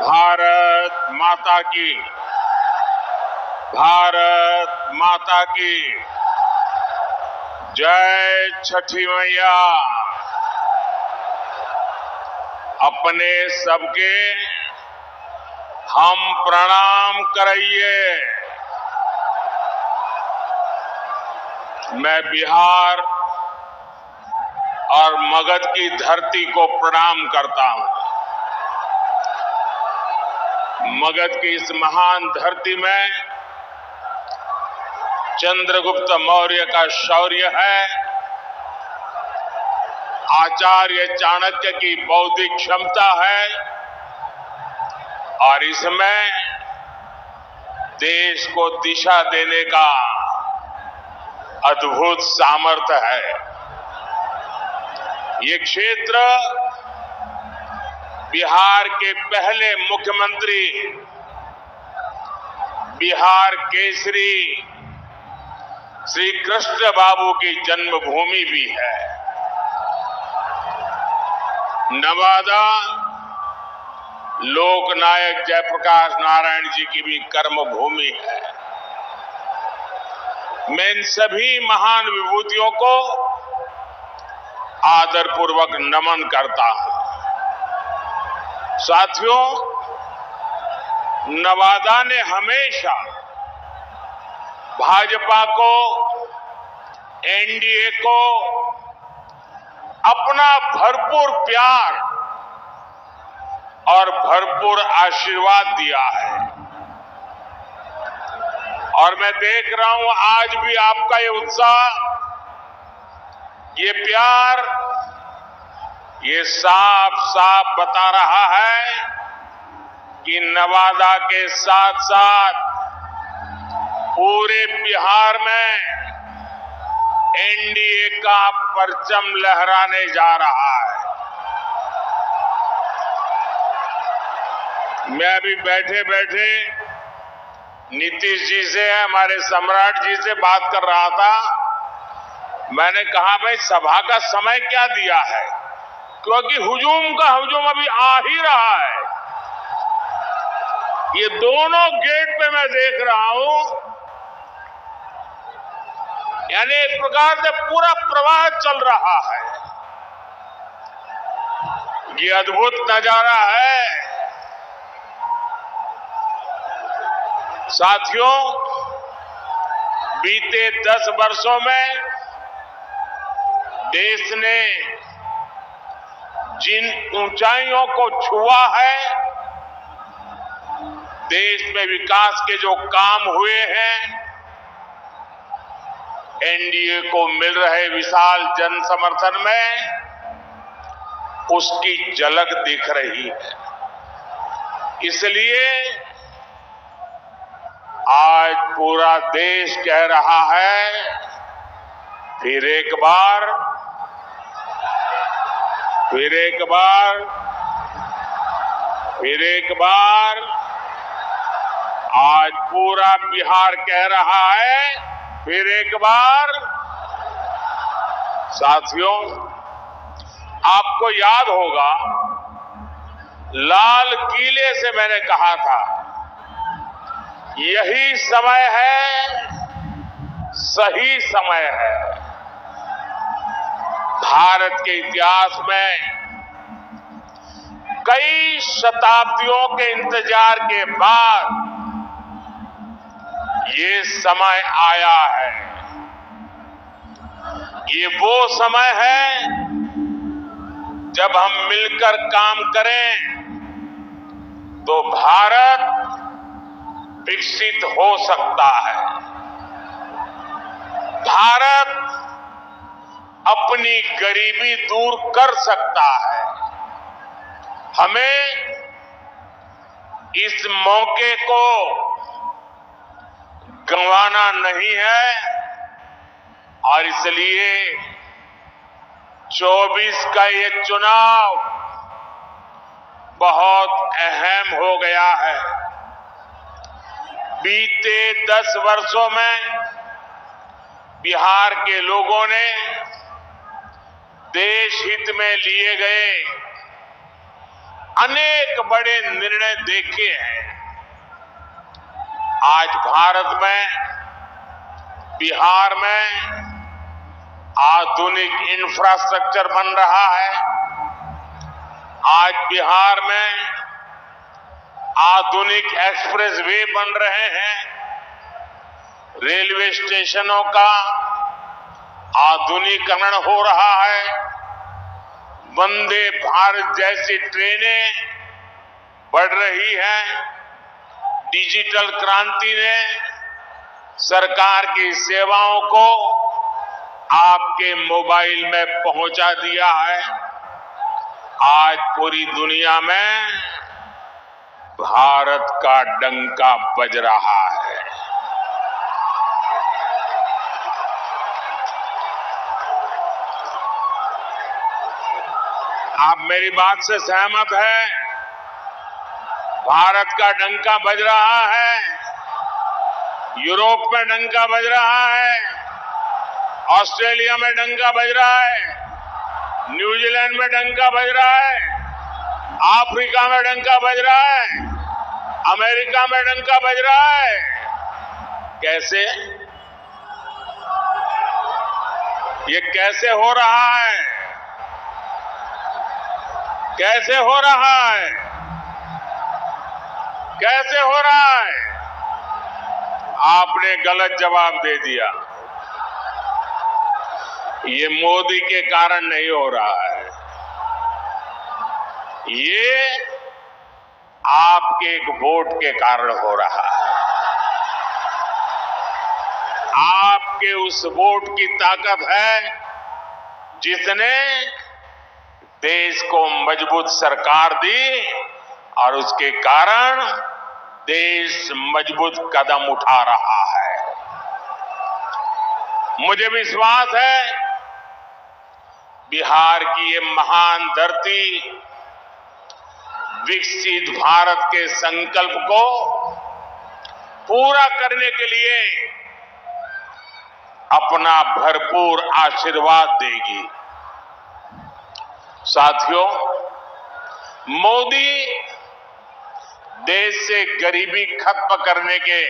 भारत माता की, भारत माता की जय। छठी मैया अपने सबके हम प्रणाम कराइए। मैं बिहार और मगध की धरती को प्रणाम करता हूं। मगध की इस महान धरती में चंद्रगुप्त मौर्य का शौर्य है, आचार्य चाणक्य की बौद्धिक क्षमता है और इसमें देश को दिशा देने का अद्भुत सामर्थ्य है। ये क्षेत्र बिहार के पहले मुख्यमंत्री, बिहार केसरी श्री कृष्ण बाबू की जन्मभूमि भी है। नवादा लोकनायक जयप्रकाश नारायण जी की भी कर्मभूमि है। मैं इन सभी महान विभूतियों को आदरपूर्वक नमन करता हूं। साथियों, नवादा ने हमेशा भाजपा को, एनडीए को अपना भरपूर प्यार और भरपूर आशीर्वाद दिया है और मैं देख रहा हूं आज भी आपका ये उत्साह, ये प्यार, ये साफ साफ बता रहा है कि नवादा के साथ साथ पूरे बिहार में एनडीए का परचम लहराने जा रहा है। मैं अभी बैठे बैठे नीतीश जी से, हमारे सम्राट जी से बात कर रहा था। मैंने कहा भाई सभा का समय क्या दिया है, क्योंकि हुजूम का हुजूम अभी आ ही रहा है। ये दोनों गेट पे मैं देख रहा हूं, यानी एक प्रकार से पूरा प्रवाह चल रहा है। ये अद्भुत नजारा है। साथियों, बीते 10 वर्षों में देश ने जिन ऊंचाइयों को छुआ है, देश में विकास के जो काम हुए हैं, एनडीए को मिल रहे विशाल जन समर्थन में उसकी झलक दिख रही है। इसलिए आज पूरा देश कह रहा है, फिर एक बार, फिर एक बार, फिर एक बार, आज पूरा बिहार कह रहा है, फिर एक बार। साथियों, आपको याद होगा लाल किले से मैंने कहा था, यही समय है, सही समय है। भारत के इतिहास में कई शताब्दियों के इंतजार के बाद ये समय आया है। ये वो समय है जब हम मिलकर काम करें तो भारत विकसित हो सकता है। भारत अपनी गरीबी दूर कर सकता है। हमें इस मौके को गंवाना नहीं है और इसलिए 24 का ये चुनाव बहुत अहम हो गया है। बीते 10 वर्षों में बिहार के लोगों ने देश हित में लिए गए अनेक बड़े निर्णय देखे हैं। आज भारत में, बिहार में आधुनिक इंफ्रास्ट्रक्चर बन रहा है। आज बिहार में आधुनिक एक्सप्रेस वे बन रहे हैं। रेलवे स्टेशनों का आधुनिकीकरण हो रहा है। वंदे भारत जैसी ट्रेनें बढ़ रही हैं। डिजिटल क्रांति ने सरकार की सेवाओं को आपके मोबाइल में पहुंचा दिया है। आज पूरी दुनिया में भारत का डंका बज रहा है। आप मेरी बात से सहमत हैं? भारत का डंका बज रहा है। यूरोप में डंका बज रहा है। ऑस्ट्रेलिया में डंका बज रहा है। न्यूजीलैंड में डंका बज रहा है। अफ्रीका में डंका बज रहा है। अमेरिका में डंका बज रहा है। कैसे? ये कैसे हो रहा है? कैसे हो रहा है? कैसे हो रहा है? आपने गलत जवाब दे दिया। ये मोदी के कारण नहीं हो रहा है। ये आपके एक वोट के कारण हो रहा है। आपके उस वोट की ताकत है जिसने देश को मजबूत सरकार दी और उसके कारण देश मजबूत कदम उठा रहा है। मुझे विश्वास है बिहार की ये महान धरती विकसित भारत के संकल्प को पूरा करने के लिए अपना भरपूर आशीर्वाद देगी। साथियों, मोदी देश से गरीबी खत्म करने के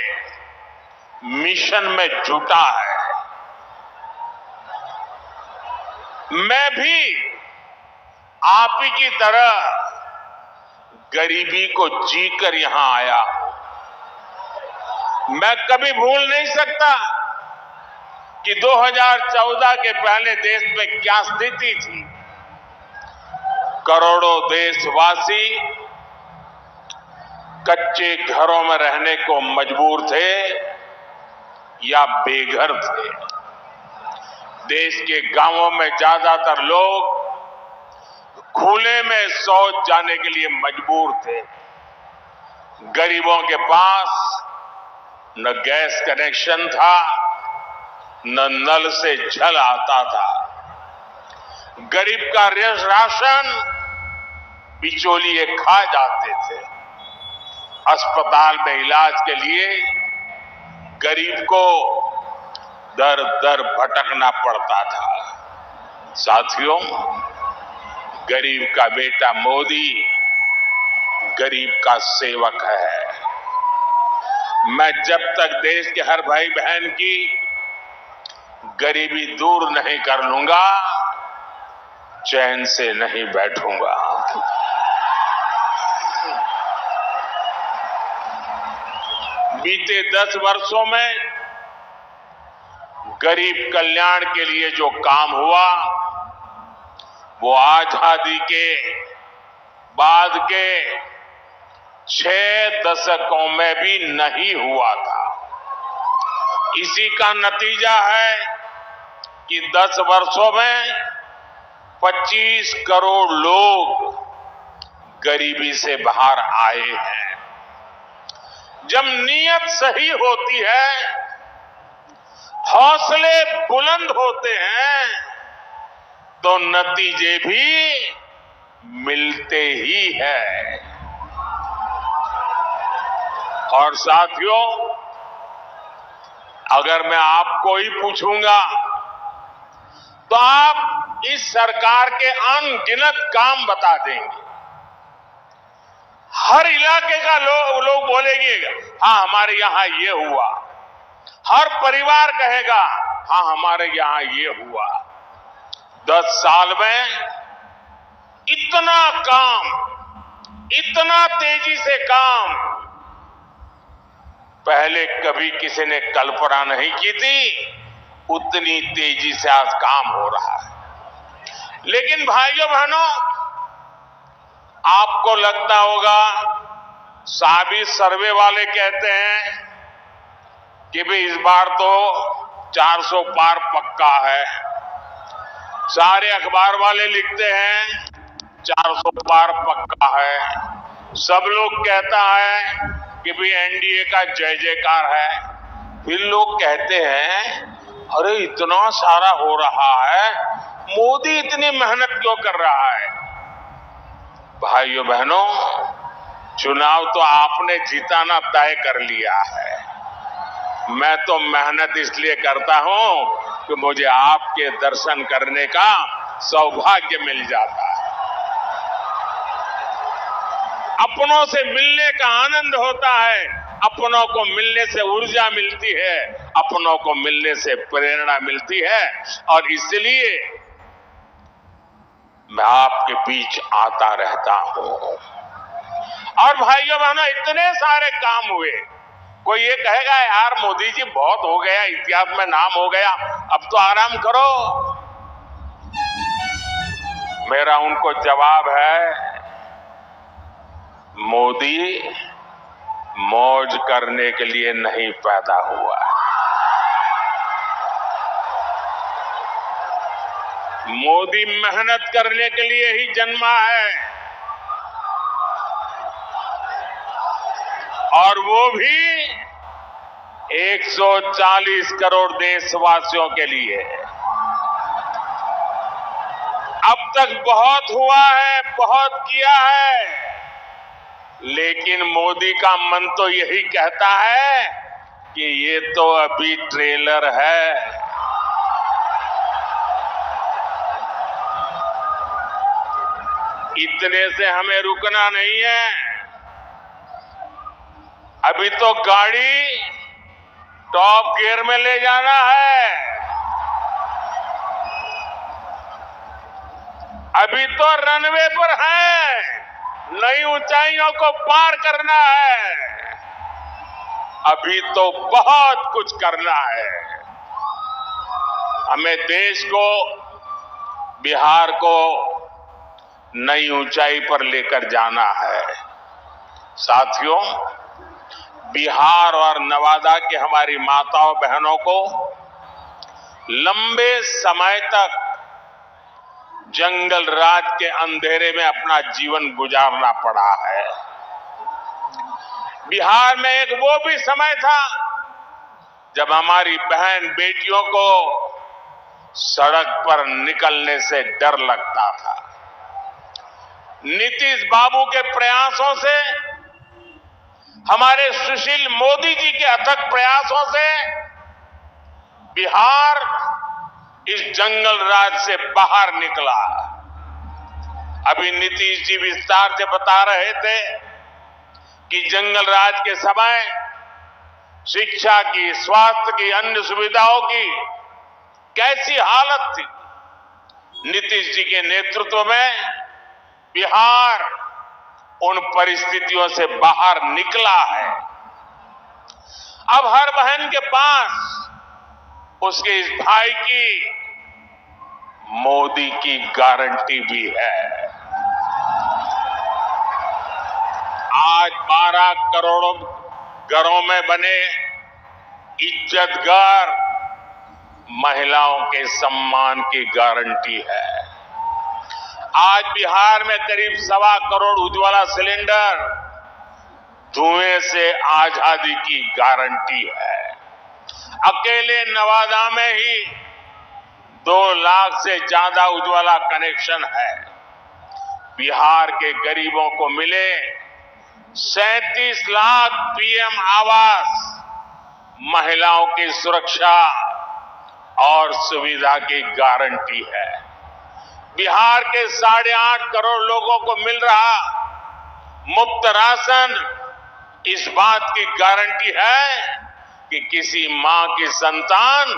मिशन में जुटा है। मैं भी आप ही की तरह गरीबी को जीकर यहां आया। मैं कभी भूल नहीं सकता कि 2014 के पहले देश में क्या स्थिति थी। करोड़ों देशवासी कच्चे घरों में रहने को मजबूर थे या बेघर थे। देश के गांवों में ज्यादातर लोग खुले में शौच जाने के लिए मजबूर थे। गरीबों के पास न गैस कनेक्शन था, न नल से जल आता था। गरीब का राशन बिचौलिए खा जाते थे। अस्पताल में इलाज के लिए गरीब को दर दर भटकना पड़ता था। साथियों, गरीब का बेटा मोदी गरीब का सेवक है। मैं जब तक देश के हर भाई बहन की गरीबी दूर नहीं कर लूंगा, चैन से नहीं बैठूंगा। बीते 10 वर्षों में गरीब कल्याण के लिए जो काम हुआ, वो आजादी के बाद के 6 दशकों में भी नहीं हुआ था। इसी का नतीजा है कि 10 वर्षों में 25 करोड़ लोग गरीबी से बाहर आए हैं। जब नीयत सही होती है, हौसले बुलंद होते हैं, तो नतीजे भी मिलते ही हैं। और साथियों, अगर मैं आपको ही पूछूंगा तो आप इस सरकार के अनगिनत काम बता देंगे। हर इलाके का लोग बोलेंगे, हाँ हमारे यहां ये हुआ। हर परिवार कहेगा, हाँ हमारे यहां ये हुआ। 10 साल में इतना काम, इतना तेजी से काम पहले कभी किसी ने कल्पना नहीं की थी। उतनी तेजी से आज काम हो रहा है। लेकिन भाइयों बहनों, आपको लगता होगा, साबी सर्वे वाले कहते हैं कि भाई इस बार तो 400 पार पक्का है। सारे अखबार वाले लिखते हैं 400 पार पक्का है। सब लोग कहता है कि भाई एनडीए का जय जयकार है। फिर लोग कहते हैं, अरे इतना सारा हो रहा है, मोदी इतनी मेहनत क्यों कर रहा है? भाइयों बहनों, चुनाव तो आपने जिताना तय कर लिया है। मैं तो मेहनत इसलिए करता हूं कि मुझे आपके दर्शन करने का सौभाग्य मिल जाता है। अपनों से मिलने का आनंद होता है, अपनों को मिलने से ऊर्जा मिलती है, अपनों को मिलने से प्रेरणा मिलती है। और इसलिए मैं आपके बीच आता रहता हूं। और भाइयों बहनों, इतने सारे काम हुए। कोई ये कहेगा, यार मोदी जी बहुत हो गया, इतिहास में नाम हो गया, अब तो आराम करो। मेरा उनको जवाब है, मोदी मौज करने के लिए नहीं पैदा हुआ। मोदी मेहनत करने के लिए ही जन्मा है, और वो भी 140 करोड़ देशवासियों के लिए। अब तक बहुत हुआ है, बहुत किया है, लेकिन मोदी का मन तो यही कहता है कि ये तो अभी ट्रेलर है। इतने से हमें रुकना नहीं है। अभी तो गाड़ी टॉप गियर में ले जाना है। अभी तो रनवे पर है, नई ऊंचाइयों को पार करना है। अभी तो बहुत कुछ करना है। हमें देश को, बिहार को नई ऊंचाई पर लेकर जाना है। साथियों, बिहार और नवादा के हमारी माताओं बहनों को लंबे समय तक जंगल राज के अंधेरे में अपना जीवन गुजारना पड़ा है। बिहार में एक वो भी समय था जब हमारी बहन बेटियों को सड़क पर निकलने से डर लगता था। नीतीश बाबू के प्रयासों से, हमारे सुशील मोदी जी के अथक प्रयासों से बिहार इस जंगल राज से बाहर निकला। अभी नीतीश जी विस्तार से बता रहे थे कि जंगल राज के समय शिक्षा की, स्वास्थ्य की, अन्य सुविधाओं की कैसी हालत थी। नीतीश जी के नेतृत्व में बिहार उन परिस्थितियों से बाहर निकला है। अब हर बहन के पास उसके इस भाई की मोदी की गारंटी भी है। आज 12 करोड़ घरों में बने इज्जतघर महिलाओं के सम्मान की गारंटी है। आज बिहार में करीब 1.25 करोड़ उज्ज्वला सिलेंडर धुएं से आजादी की गारंटी है। अकेले नवादा में ही 2 लाख से ज्यादा उज्ज्वला कनेक्शन है। बिहार के गरीबों को मिले 37 लाख पीएम आवास, महिलाओं की सुरक्षा और सुविधा की गारंटी है। बिहार के 8.5 करोड़ लोगों को मिल रहा मुफ्त राशन इस बात की गारंटी है कि किसी मां की संतान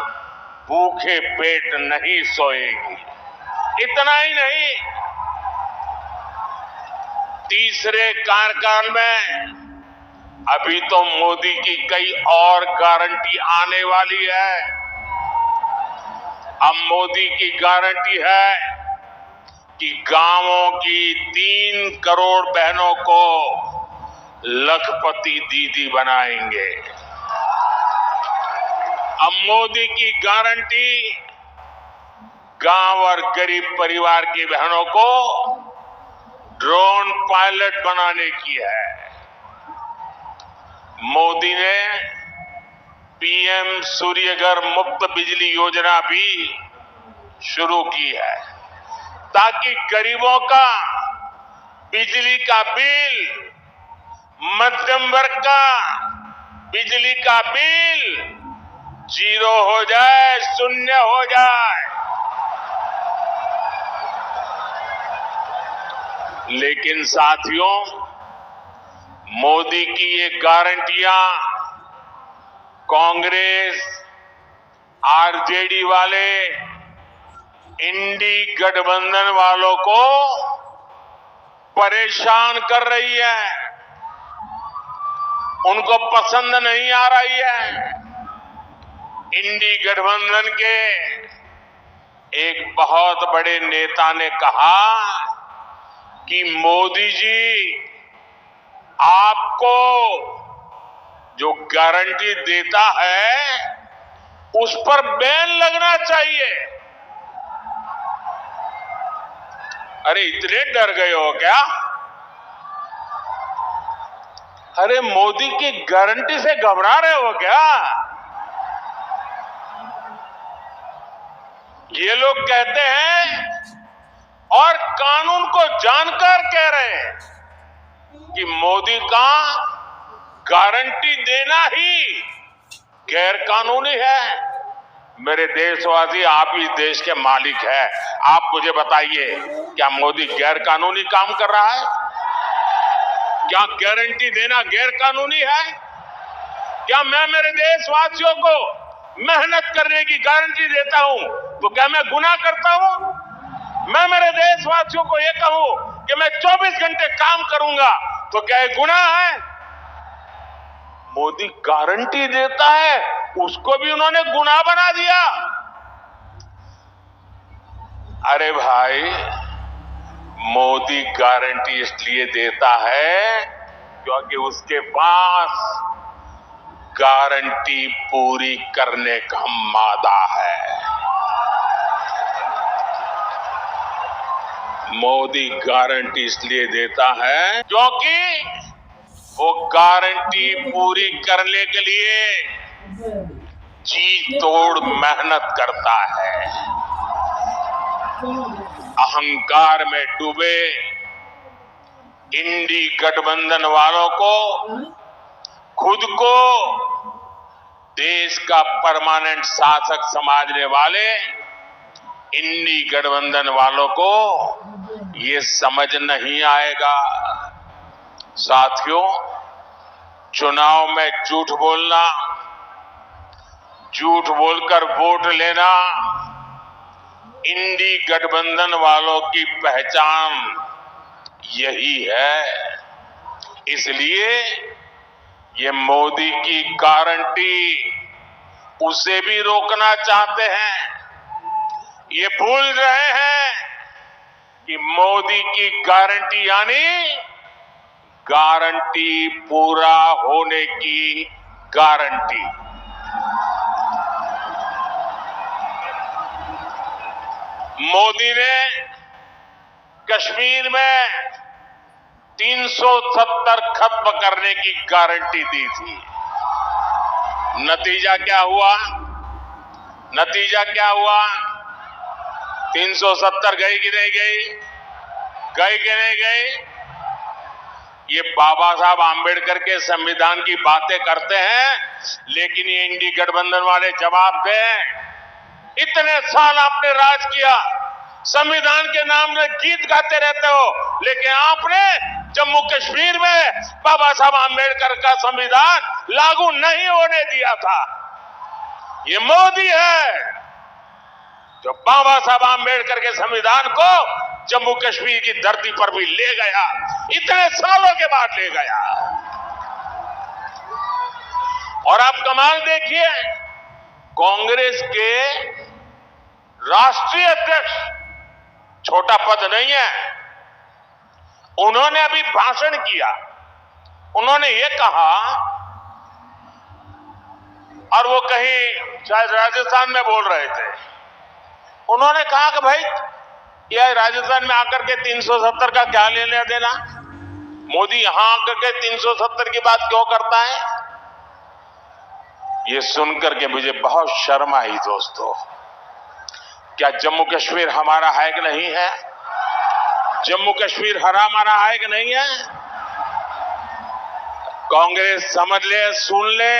भूखे पेट नहीं सोएगी। इतना ही नहीं, तीसरे कार्यकाल में अभी तो मोदी की कई और गारंटी आने वाली है। अब मोदी की गारंटी है कि गांवों की 3 करोड़ बहनों को लखपति दीदी बनाएंगे। अब मोदी की गारंटी गांव और गरीब परिवार की बहनों को ड्रोन पायलट बनाने की है। मोदी ने पीएम सूर्यघर मुफ्त बिजली योजना भी शुरू की है ताकि गरीबों का बिजली का बिल, मध्यम वर्ग का बिजली का बिल 0 हो जाए, शून्य हो जाए। लेकिन साथियों, मोदी की ये गारंटियां कांग्रेस, आरजेडी वाले, इंडी गठबंधन वालों को परेशान कर रही है, उनको पसंद नहीं आ रही है। इंडी गठबंधन के एक बहुत बड़े नेता ने कहा कि मोदी जी आपको जो गारंटी देता है उस पर बैन लगना चाहिए। अरे इतने डर गए हो क्या? अरे मोदी की गारंटी से घबरा रहे हो क्या? ये लोग कहते हैं और कानून को जानकर कह रहे हैं कि मोदी का गारंटी देना ही गैर कानूनी है। मेरे देशवासी, आप ही देश के मालिक हैं। आप मुझे बताइए, क्या मोदी गैर कानूनी काम कर रहा है? क्या गारंटी देना गैर कानूनी है? क्या मैं मेरे देशवासियों को मेहनत करने की गारंटी देता हूं तो क्या मैं गुनाह करता हूं? मैं मेरे देशवासियों को यह कहूं कि मैं 24 घंटे काम करूंगा तो क्या ये गुनाह है? मोदी गारंटी देता है, उसको भी उन्होंने गुनाह बना दिया। अरे भाई, मोदी गारंटी इसलिए देता है क्योंकि उसके पास गारंटी पूरी करने का मादा है। मोदी गारंटी इसलिए देता है क्योंकि वो गारंटी पूरी करने के लिए जी तोड़ मेहनत करता है। अहंकार में डूबे इंडी गठबंधन वालों को खुद को देश का परमानेंट शासक समझने वाले इंडी गठबंधन वालों को ये समझ नहीं आएगा। साथियों, चुनाव में झूठ बोलना, झूठ बोलकर वोट लेना इंडी गठबंधन वालों की पहचान यही है। इसलिए ये मोदी की गारंटी उसे भी रोकना चाहते हैं। ये भूल रहे हैं कि मोदी की गारंटी यानी गारंटी पूरा होने की गारंटी। मोदी ने कश्मीर में 370 खत्म करने की गारंटी दी थी। नतीजा क्या हुआ? नतीजा क्या हुआ? 370 गई कि नहीं गई? गई कि नहीं गई? ये बाबा साहब आंबेडकर के संविधान की बातें करते हैं, लेकिन ये इंडी गठबंधन वाले जवाब दें। इतने साल आपने राज किया, संविधान के नाम में गीत गाते रहते हो, लेकिन आपने जम्मू कश्मीर में बाबा साहब आंबेडकर का संविधान लागू नहीं होने दिया था। ये मोदी है जो बाबा साहब आंबेडकर के संविधान को जम्मू कश्मीर की धरती पर भी ले गया, इतने सालों के बाद ले गया। और आप कमाल देखिए, कांग्रेस के राष्ट्रीय अध्यक्ष, छोटा पद नहीं है, उन्होंने अभी भाषण किया। उन्होंने ये कहा, और वो कहीं शायद राजस्थान में बोल रहे थे, उन्होंने कहा कि भाई यह राजस्थान में आकर के 370 का क्या लेना देना, मोदी यहां आकर के 370 की बात क्यों करता है। ये सुनकर के मुझे बहुत शर्म आई दोस्तों। क्या जम्मू कश्मीर हमारा है कि नहीं है? जम्मू कश्मीर हमारा है कि नहीं है? कांग्रेस समझ ले, सुन ले,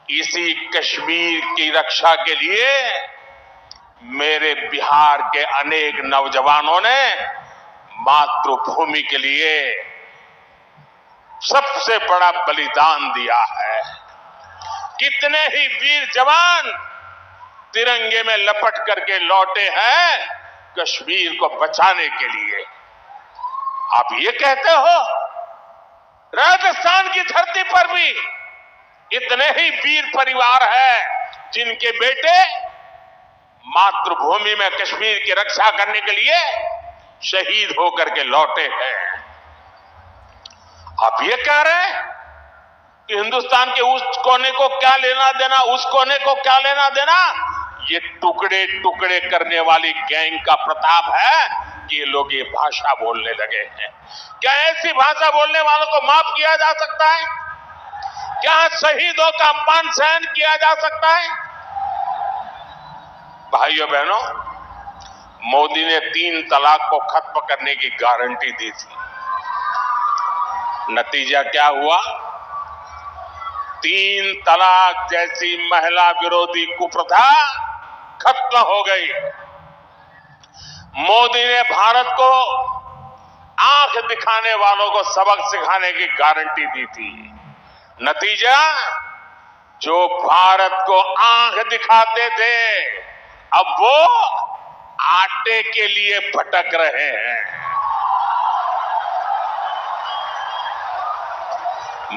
इसी कश्मीर की रक्षा के लिए मेरे बिहार के अनेक नौजवानों ने मातृभूमि के लिए सबसे बड़ा बलिदान दिया है। कितने ही वीर जवान तिरंगे में लपट करके लौटे हैं कश्मीर को बचाने के लिए। आप ये कहते हो राजस्थान की धरती पर भी इतने ही वीर परिवार हैं जिनके बेटे मातृभूमि में कश्मीर की रक्षा करने के लिए शहीद होकर के लौटे हैं। आप ये कह रहे हैं कि हिंदुस्तान के उस कोने को क्या लेना देना, उस कोने को क्या लेना देना। ये टुकड़े टुकड़े करने वाली गैंग का प्रताप है कि ये लोग ये भाषा बोलने लगे हैं। क्या ऐसी भाषा बोलने वालों को माफ किया जा सकता है? क्या शहीदों का अपमान सहन किया जा सकता है? भाइयों बहनों, मोदी ने 3 तलाक को खत्म करने की गारंटी दी थी। नतीजा क्या हुआ? 3 तलाक जैसी महिला विरोधी कुप्रथा खत्म हो गई। मोदी ने भारत को आंख दिखाने वालों को सबक सिखाने की गारंटी दी थी। नतीजा, जो भारत को आंख दिखाते थे अब वो आटे के लिए भटक रहे हैं।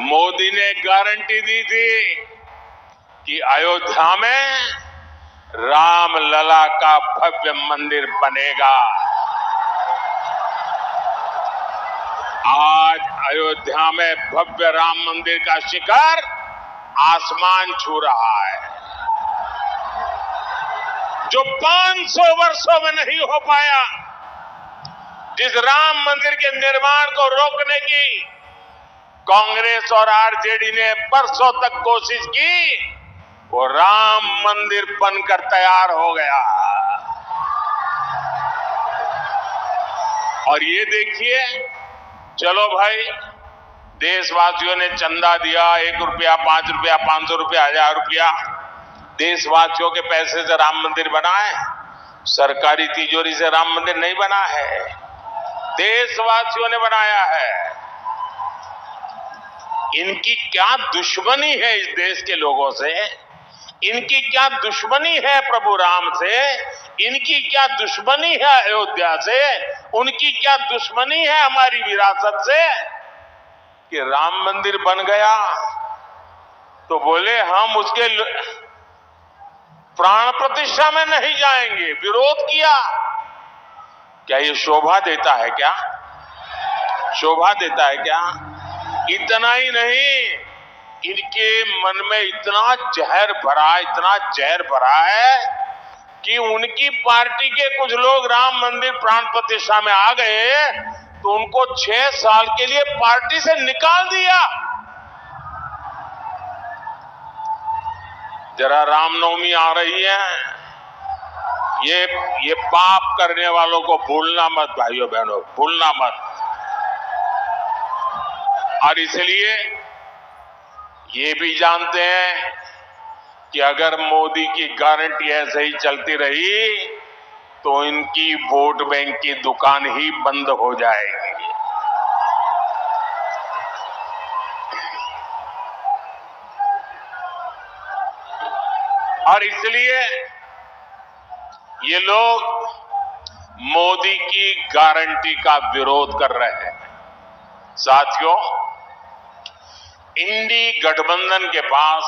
मोदी ने गारंटी दी थी कि अयोध्या में रामलला का भव्य मंदिर बनेगा। आज अयोध्या में भव्य राम मंदिर का शिखर आसमान छू रहा है, जो 500 वर्षों में नहीं हो पाया। जिस राम मंदिर के निर्माण को रोकने की कांग्रेस और आरजेडी ने बरसों तक कोशिश की, वो राम मंदिर बनकर तैयार हो गया। और ये देखिए, चलो भाई, देशवासियों ने चंदा दिया, 1 रुपया, 5 रुपया, 500 रुपया, 1000 रुपया, देशवासियों के पैसे से राम मंदिर बना है। सरकारी तिजोरी से राम मंदिर नहीं बना है, देशवासियों ने बनाया है। इनकी क्या दुश्मनी है इस देश के लोगों से? इनकी क्या दुश्मनी है प्रभु राम से? इनकी क्या दुश्मनी है अयोध्या से? उनकी क्या दुश्मनी है हमारी विरासत से कि राम मंदिर बन गया तो बोले हम उसके प्राण प्रतिष्ठा में नहीं जाएंगे, विरोध किया। क्या ये शोभा देता है क्या? शोभा देता है क्या? इतना ही नहीं, इनके मन में इतना जहर भरा है कि उनकी पार्टी के कुछ लोग राम मंदिर प्राण प्रतिष्ठा में आ गए तो उनको 6 साल के लिए पार्टी से निकाल दिया। जरा रामनवमी आ रही है, ये पाप करने वालों को भूलना मत भाइयों बहनों, भूलना मत। और इसलिए ये भी जानते हैं कि अगर मोदी की गारंटी ऐसे ही चलती रही तो इनकी वोट बैंक की दुकान ही बंद हो जाएगी। और इसलिए ये लोग मोदी की गारंटी का विरोध कर रहे हैं। साथियों, इंडी गठबंधन के पास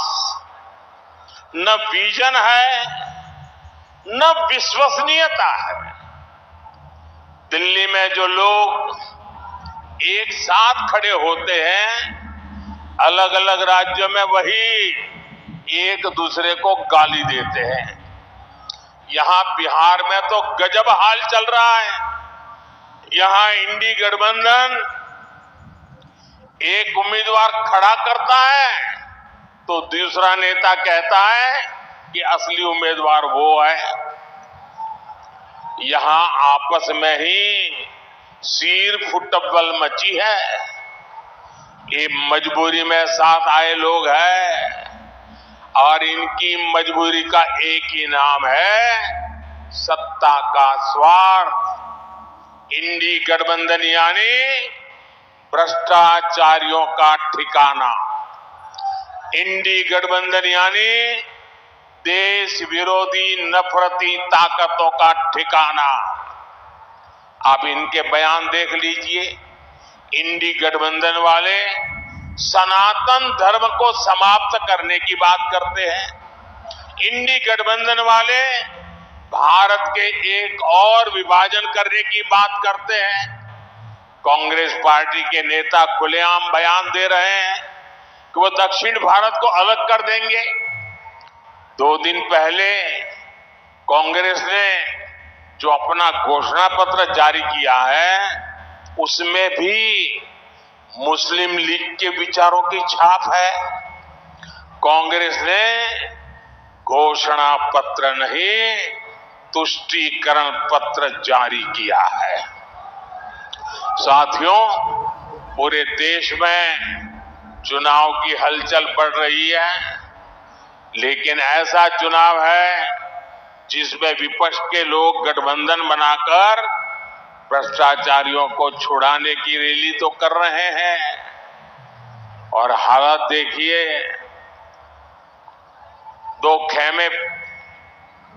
न विजन है न विश्वसनीयता है। दिल्ली में जो लोग एक साथ खड़े होते हैं, अलग अलग राज्यों में वही एक दूसरे को गाली देते हैं। यहां बिहार में तो गजब हाल चल रहा है। यहां इंडी गठबंधन एक उम्मीदवार खड़ा करता है तो दूसरा नेता कहता है कि असली उम्मीदवार वो है। यहां आपस में ही सिर फुटबॉल मची है। ये मजबूरी में साथ आए लोग हैं और इनकी मजबूरी का एक ही नाम है सत्ता का स्वार्थ। इंडी गठबंधन यानी भ्रष्टाचारियों का ठिकाना। इंडी गठबंधन यानी देश विरोधी नफरती ताकतों का ठिकाना। आप इनके बयान देख लीजिए। इंडी गठबंधन वाले सनातन धर्म को समाप्त करने की बात करते हैं। इंडी गठबंधन वाले भारत के एक और विभाजन करने की बात करते हैं। कांग्रेस पार्टी के नेता खुलेआम बयान दे रहे हैं कि वो दक्षिण भारत को अलग कर देंगे। 2 दिन पहले कांग्रेस ने जो अपना घोषणा पत्र जारी किया है उसमें भी मुस्लिम लीग के विचारों की छाप है। कांग्रेस ने घोषणा पत्र नहीं, तुष्टीकरण पत्र जारी किया है। साथियों, पूरे देश में चुनाव की हलचल बढ़ रही है, लेकिन ऐसा चुनाव है जिसमें विपक्ष के लोग गठबंधन बनाकर भ्रष्टाचारियों को छुड़ाने की रैली तो कर रहे हैं। और हालत देखिए, 2 खेमे,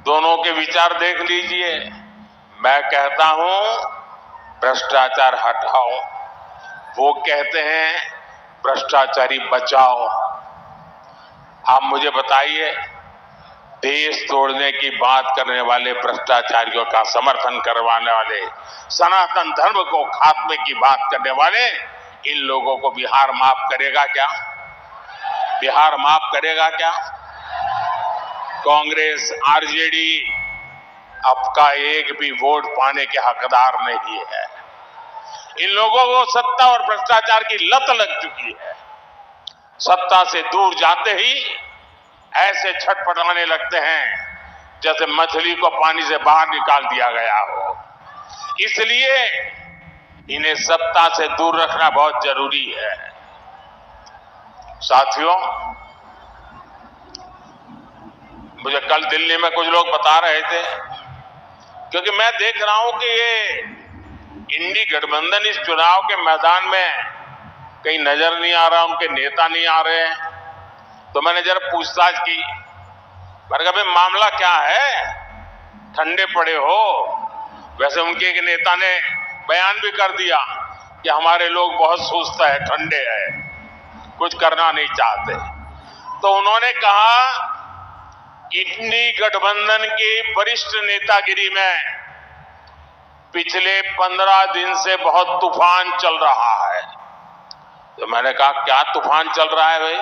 दोनों के विचार देख लीजिए। मैं कहता हूं भ्रष्टाचार हटाओ, वो कहते हैं भ्रष्टाचारी बचाओ। आप मुझे बताइए, देश तोड़ने की बात करने वाले भ्रष्टाचारियों का समर्थन करवाने वाले, सनातन धर्म को खात्मे की बात करने वाले, इन लोगों को बिहार माफ करेगा क्या? बिहार माफ करेगा क्या? कांग्रेस, आरजेडी आपका एक भी वोट पाने के हकदार नहीं है। इन लोगों को सत्ता और भ्रष्टाचार की लत लग चुकी है। सत्ता से दूर जाते ही ऐसे छटपटाने लगते हैं जैसे मछली को पानी से बाहर निकाल दिया गया हो। इसलिए इन्हें सत्ता से दूर रखना बहुत जरूरी है। साथियों, मुझे कल दिल्ली में कुछ लोग बता रहे थे, क्योंकि मैं देख रहा हूं कि ये इंडी गठबंधन इस चुनाव के मैदान में कहीं नजर नहीं आ रहा, उनके नेता नहीं आ रहे हैं। तो मैंने जरा पूछताछ की, मैंने कहा भाई मामला क्या है, ठंडे पड़े हो? वैसे उनके एक नेता ने बयान भी कर दिया कि हमारे लोग बहुत सुस्त है, ठंडे हैं, कुछ करना नहीं चाहते। तो उन्होंने कहा इंडी गठबंधन की वरिष्ठ नेतागिरी में पिछले 15 दिन से बहुत तूफान चल रहा है। तो मैंने कहा क्या तूफान चल रहा है भाई?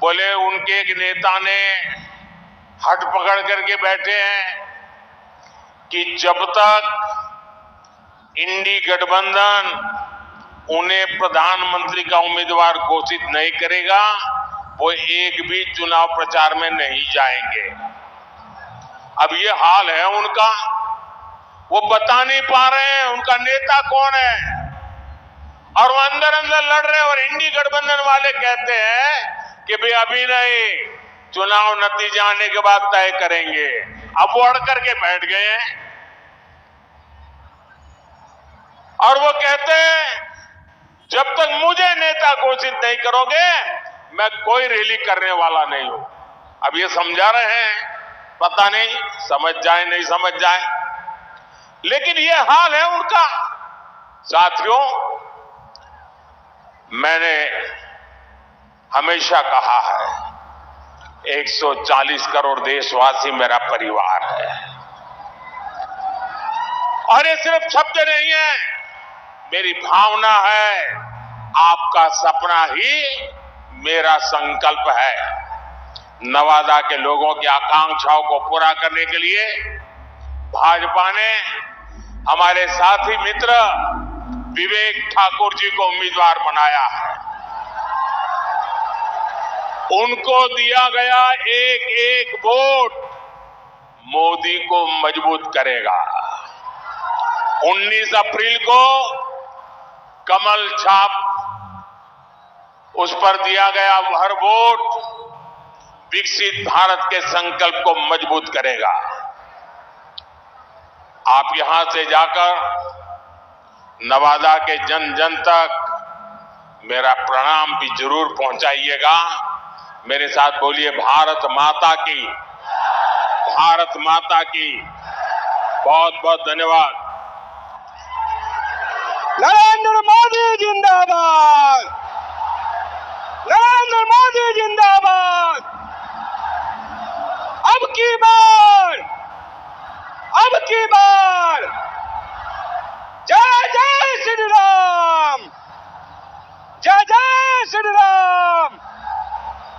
बोले उनके एक नेता ने हट पकड़ करके बैठे हैं कि जब तक इंडी गठबंधन उन्हें प्रधानमंत्री का उम्मीदवार घोषित नहीं करेगा वो एक भी चुनाव प्रचार में नहीं जाएंगे। अब ये हाल है उनका, वो बता नहीं पा रहे हैं उनका नेता कौन है और वो अंदर अंदर लड़ रहे हैं। और इंडी गठबंधन वाले कहते हैं कि भाई अभी नहीं, चुनाव नतीजा आने के बाद तय करेंगे। अब वो अड़ करके बैठ गए हैं और वो कहते हैं जब तक मुझे नेता घोषित नहीं करोगे मैं कोई रैली करने वाला नहीं हूं। अब ये समझा रहे हैं, पता नहीं समझ जाए नहीं समझ जाए, लेकिन ये हाल है उनका। साथियों, मैंने हमेशा कहा है 140 करोड़ देशवासी मेरा परिवार है और ये सिर्फ शब्द नहीं है, मेरी भावना है, आपका सपना ही मेरा संकल्प है। नवादा के लोगों की आकांक्षाओं को पूरा करने के लिए भाजपा ने हमारे साथी मित्र विवेक ठाकुर जी को उम्मीदवार बनाया है। उनको दिया गया एक एक वोट मोदी को मजबूत करेगा। 19 अप्रैल को कमल छाप उस पर दिया गया हर वोट विकसित भारत के संकल्प को मजबूत करेगा। आप यहां से जाकर नवादा के जन जन तक मेरा प्रणाम भी जरूर पहुंचाइएगा। मेरे साथ बोलिए भारत माता की, भारत माता की। बहुत बहुत धन्यवाद। नरेंद्र मोदी जिंदाबाद, नरेंद्र मोदी जिंदाबाद। अब की बार, अब की बार जय जय श्री राम, जय जय श्री राम।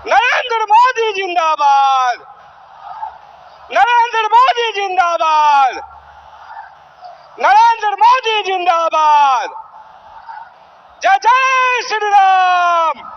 नरेंद्र मोदी जिंदाबाद, नरेंद्र मोदी जिंदाबाद, नरेंद्र मोदी जिंदाबाद। जय जय श्री राम।